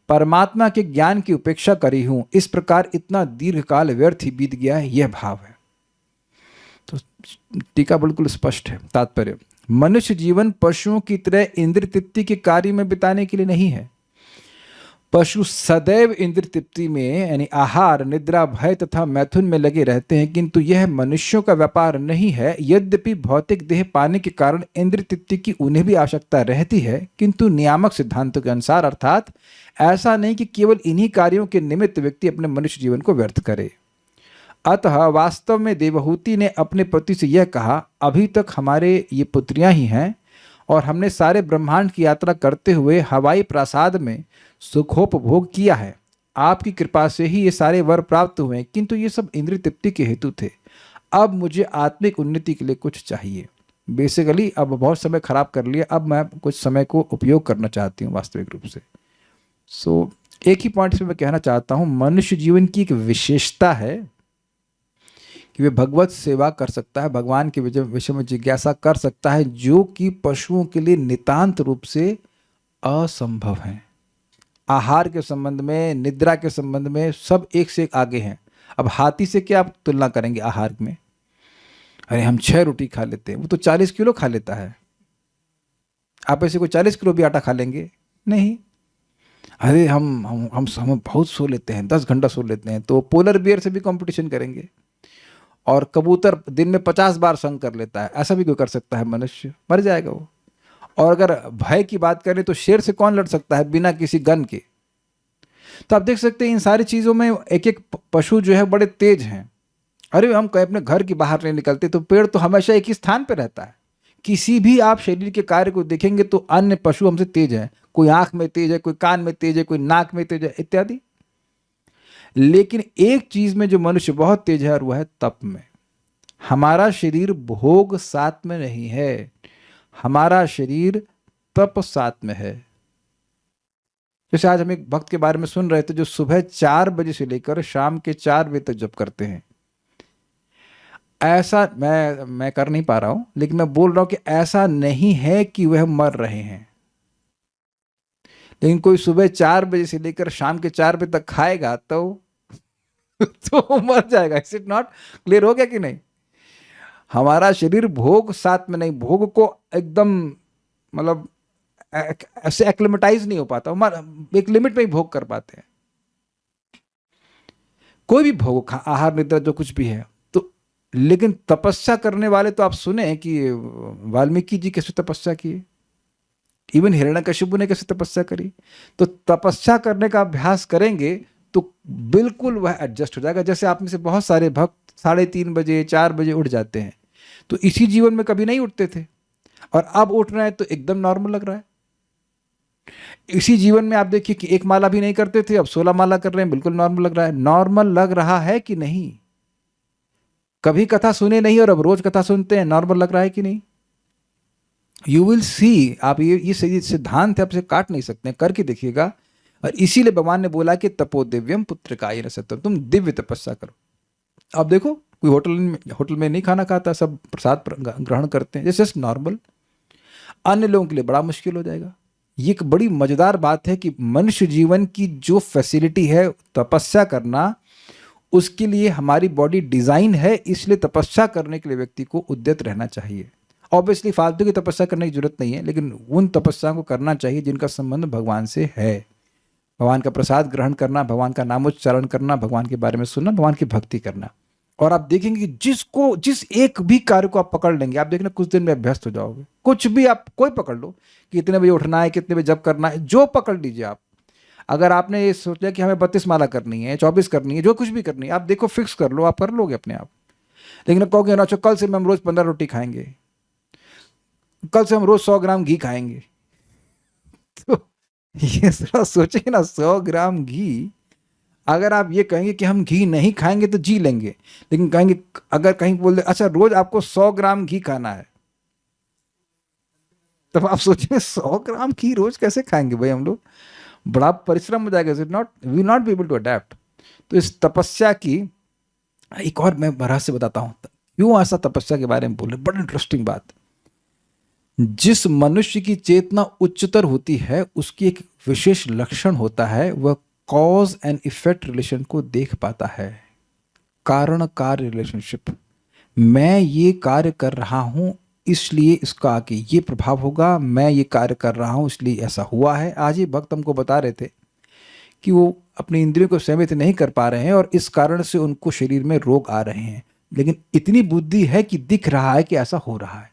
परमात्मा के ज्ञान की उपेक्षा करी हूं, इस प्रकार इतना दीर्घ काल व्यर्थ ही बीत गया है, यह भाव है। तो टीका बिल्कुल स्पष्ट है। तात्पर्य, मनुष्य जीवन पशुओं की तरह इंद्रिय तृप्ति के कार्य में बिताने के लिए नहीं है। पशु सदैव इंद्रिय तृप्ति में यानी आहार, निद्रा, भय तथा मैथुन में लगे रहते हैं, किंतु यह मनुष्यों का व्यापार नहीं है। यद्यपि भौतिक देह पाने के कारण इंद्रिय तृप्ति की उन्हें भी आवश्यकता रहती है, किंतु नियामक सिद्धांतों के अनुसार, अर्थात ऐसा नहीं कि केवल इन्हीं कार्यों के निमित्त व्यक्ति अपने मनुष्य जीवन को व्यर्थ करे। अतः वास्तव में देवहूति ने अपने पति से यह कहा, अभी तक हमारे ये पुत्रियां ही हैं और हमने सारे ब्रह्मांड की यात्रा करते हुए हवाई प्रासाद में सुखोपभोग किया है। आपकी कृपा से ही ये सारे वर प्राप्त हुए, किंतु ये सब इंद्रिय तृप्ति के हेतु थे। अब मुझे आत्मिक उन्नति के लिए कुछ चाहिए। बेसिकली अब बहुत समय खराब कर लिया, अब मैं कुछ समय को उपयोग करना चाहती हूँ वास्तविक रूप से। सो एक ही पॉइंट से मैं कहना चाहता हूँ, मनुष्य जीवन की एक विशेषता है कि वे भगवत सेवा कर सकता है, भगवान के विषय में जिज्ञासा कर सकता है, जो कि पशुओं के लिए नितांत रूप से असंभव है। आहार के संबंध में, निद्रा के संबंध में सब एक से एक आगे हैं। अब हाथी से क्या आप तुलना करेंगे आहार में? अरे हम 6 रोटी खा लेते हैं, वो तो 40 किलो खा लेता है। आप ऐसे कोई 40 किलो भी आटा खा लेंगे? नहीं। अरे हम बहुत सो लेते हैं, 10 घंटा सो लेते हैं, तो पोलर बियर से भी कंपटीशन करेंगे। और कबूतर दिन में 50 बार संग कर लेता है, ऐसा भी कोई कर सकता है? मनुष्य मर जाएगा वो। और अगर भय की बात करें तो शेर से कौन लड़ सकता है बिना किसी गन के? तो आप देख सकते हैं इन सारी चीज़ों में एक एक पशु जो है बड़े तेज हैं। अरे हम कहीं अपने घर के बाहर नहीं निकलते, तो पेड़ तो हमेशा एक ही स्थान पर रहता है। किसी भी आप शरीर के कार्य को देखेंगे तो अन्य पशु हमसे तेज हैं। कोई आंख में तेज है, कोई कान में तेज है, कोई नाक में तेज है, इत्यादि। लेकिन एक चीज में जो मनुष्य बहुत तेज है और वह है तप में। हमारा शरीर भोग सात में नहीं है, हमारा शरीर तप सात में है। जैसे आज हम एक भक्त के बारे में सुन रहे थे जो सुबह 4 बजे से लेकर शाम के 4 बजे तक जप करते हैं। ऐसा मैं कर नहीं पा रहा हूं, लेकिन मैं बोल रहा हूं कि ऐसा नहीं है कि वह मर रहे हैं। लेकिन कोई सुबह 4 बजे से लेकर शाम के 4 बजे तक खाएगा तो मर जाएगा। Is it not clear? हो गया कि नहीं? हमारा शरीर भोग साथ में नहीं, भोग को एकदम मतलब ऐसे एक्लिमेटाइज नहीं हो पाता, एक लिमिट में ही भोग कर पाते हैं। कोई भी भोग, आहार, निद्रा, जो कुछ भी है। तो लेकिन तपस्या करने वाले तो आप सुने कि वाल्मीकि जी कैसे तपस्या किए, इवन हिरण्यकशिपु ने कैसे तपस्या करी। तो तपस्या करने का अभ्यास करेंगे तो बिल्कुल वह एडजस्ट हो जाएगा। जैसे आप में से बहुत सारे भक्त 3:30 बजे 4 बजे उठ जाते हैं, तो इसी जीवन में कभी नहीं उठते थे और अब उठ रहे हैं तो एकदम नॉर्मल लग रहा है। इसी जीवन में आप देखिए कि 1 माला भी नहीं करते थे, अब 16 माला कर रहे हैं, बिल्कुल नॉर्मल लग रहा है। नॉर्मल लग रहा है कि नहीं? कभी कथा सुने नहीं और अब रोज कथा सुनते हैं, नॉर्मल लग रहा है कि नहीं? You will see. आप ये सिद्धांत है, आपसे काट नहीं सकते, करके देखिएगा। और इसीलिए भगवान ने बोला कि तपो दिव्यम पुत्रकाय सत्यम, तुम दिव्य तपस्या करो। अब देखो कोई होटल में नहीं खाना खाता, सब प्रसाद ग्रहण करते हैं, जैसे नॉर्मल। अन्य लोगों के लिए बड़ा मुश्किल हो जाएगा। ये एक बड़ी मजेदार बात है कि मनुष्य जीवन की जो फैसिलिटी है तपस्या करना, उसके लिए हमारी बॉडी डिजाइन है। इसलिए तपस्या करने के लिए व्यक्ति को उद्यत रहना चाहिए। ऑब्वियसली फालतू की तपस्या करने की जरूरत नहीं है, लेकिन उन तपस्या को करना चाहिए जिनका संबंध भगवान से है। भगवान का प्रसाद ग्रहण करना, भगवान का नामोच्चारण करना, भगवान के बारे में सुनना, भगवान की भक्ति करना। और आप देखेंगे कि जिस एक भी कार्य को आप पकड़ लेंगे, आप देखना कुछ दिन में अभ्यस्त हो जाओगे। कुछ भी आप कोई पकड़ लो कि इतने बजे उठना है, कितने बजे जप करना है, जो पकड़ लीजिए आप। अगर आपने ये सोचा कि हमें 32 माला करनी है, 24 करनी है, जो कुछ भी करनी है, आप देखो फिक्स कर लो, आप कर लोगे अपने आप। लेकिन आप कहोगे ना, कल से हम रोज 15 रोटी खाएंगे, कल से हम रोज 100 ग्राम घी खाएंगे, तो ये थोड़ा सोचिए ना, 100 ग्राम घी। अगर आप ये कहेंगे कि हम घी नहीं खाएंगे तो जी लेंगे, लेकिन कहेंगे अगर कहीं बोल दे अच्छा रोज आपको 100 ग्राम घी खाना है, तब आप सोचेंगे 100 ग्राम घी रोज कैसे खाएंगे भाई हम लोग, बड़ा परिश्रम हो जाएगा। We not be able to adept. तो इस तपस्या की एक और मैं रहस्य बताता हूं, क्यों ऐसा तपस्या के बारे में बोल रहे, बड़ी इंटरेस्टिंग बात। जिस मनुष्य की चेतना उच्चतर होती है, उसकी एक विशेष लक्षण होता है, वह कॉज एंड इफेक्ट रिलेशन को देख पाता है। कारण कार्य रिलेशनशिप, मैं ये कार्य कर रहा हूँ इसलिए इसका आगे ये प्रभाव होगा, मैं ये कार्य कर रहा हूँ इसलिए ऐसा हुआ है। आज ही भक्त हमको बता रहे थे कि वो अपनी इंद्रियों को संयमित नहीं कर पा रहे हैं और इस कारण से उनको शरीर में रोग आ रहे हैं, लेकिन इतनी बुद्धि है कि दिख रहा है कि ऐसा हो रहा है।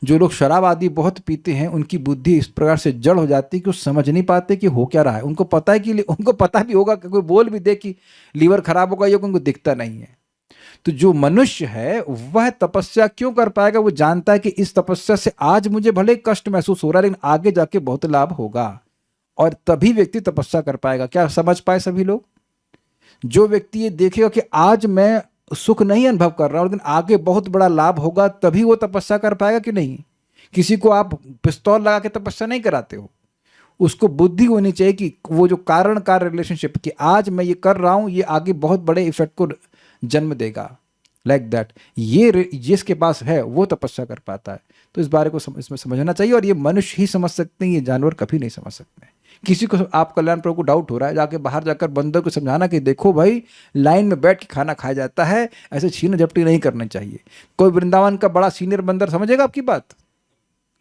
जो लोग शराब आदि बहुत पीते हैं उनकी बुद्धि इस प्रकार से जड़ हो जाती है कि वो समझ नहीं पाते कि हो क्या रहा है। उनको पता भी होगा कि कोई बोल भी दे कि लीवर खराब होगा, ये उनको दिखता नहीं है। तो जो मनुष्य है वह तपस्या क्यों कर पाएगा? वो जानता है कि इस तपस्या से आज मुझे भले कष्ट महसूस हो रहा है, लेकिन आगे जाके बहुत लाभ होगा, और तभी व्यक्ति तपस्या कर पाएगा। क्या समझ पाए सभी लोग? जो व्यक्ति ये देखेगा कि आज मैं सुख नहीं अनुभव कर रहा हूं लेकिन आगे बहुत बड़ा लाभ होगा, तभी वो तपस्या कर पाएगा कि नहीं? किसी को आप पिस्तौल लगा के तपस्या नहीं कराते हो, उसको बुद्धि होनी चाहिए कि वो जो कारण कार्य रिलेशनशिप कि आज मैं ये कर रहा हूं, ये आगे बहुत बड़े इफेक्ट को जन्म देगा, लाइक दैट। ये जिसके पास है वो तपस्या कर पाता है। तो इस बारे को इसमें समझना चाहिए, और ये मनुष्य ही समझ सकते हैं, ये जानवर कभी नहीं समझ सकते। किसी को आप कल्याण प्रभु को डाउट हो रहा है, जाके बाहर जाकर बंदर को समझाना कि देखो भाई, लाइन में बैठ के खाना खाया जाता है, ऐसे छीन झपटी नहीं करनी चाहिए। कोई वृंदावन का बड़ा सीनियर बंदर समझेगा आपकी बात?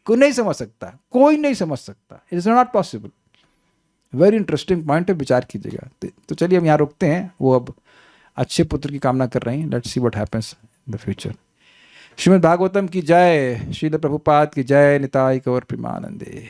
कोई नहीं समझ सकता, कोई नहीं समझ सकता, it is not possible. Very interesting point है, विचार कीजिएगा। तो चलिए हम यहाँ रुकते हैं। वो अब अच्छे पुत्र की कामना कर रहे हैं। Let's see what happens in the future. Shrimad Bhagavatam की जय, श्रील प्रभुपाद की जय, निताई गौर प्रेमानंदे।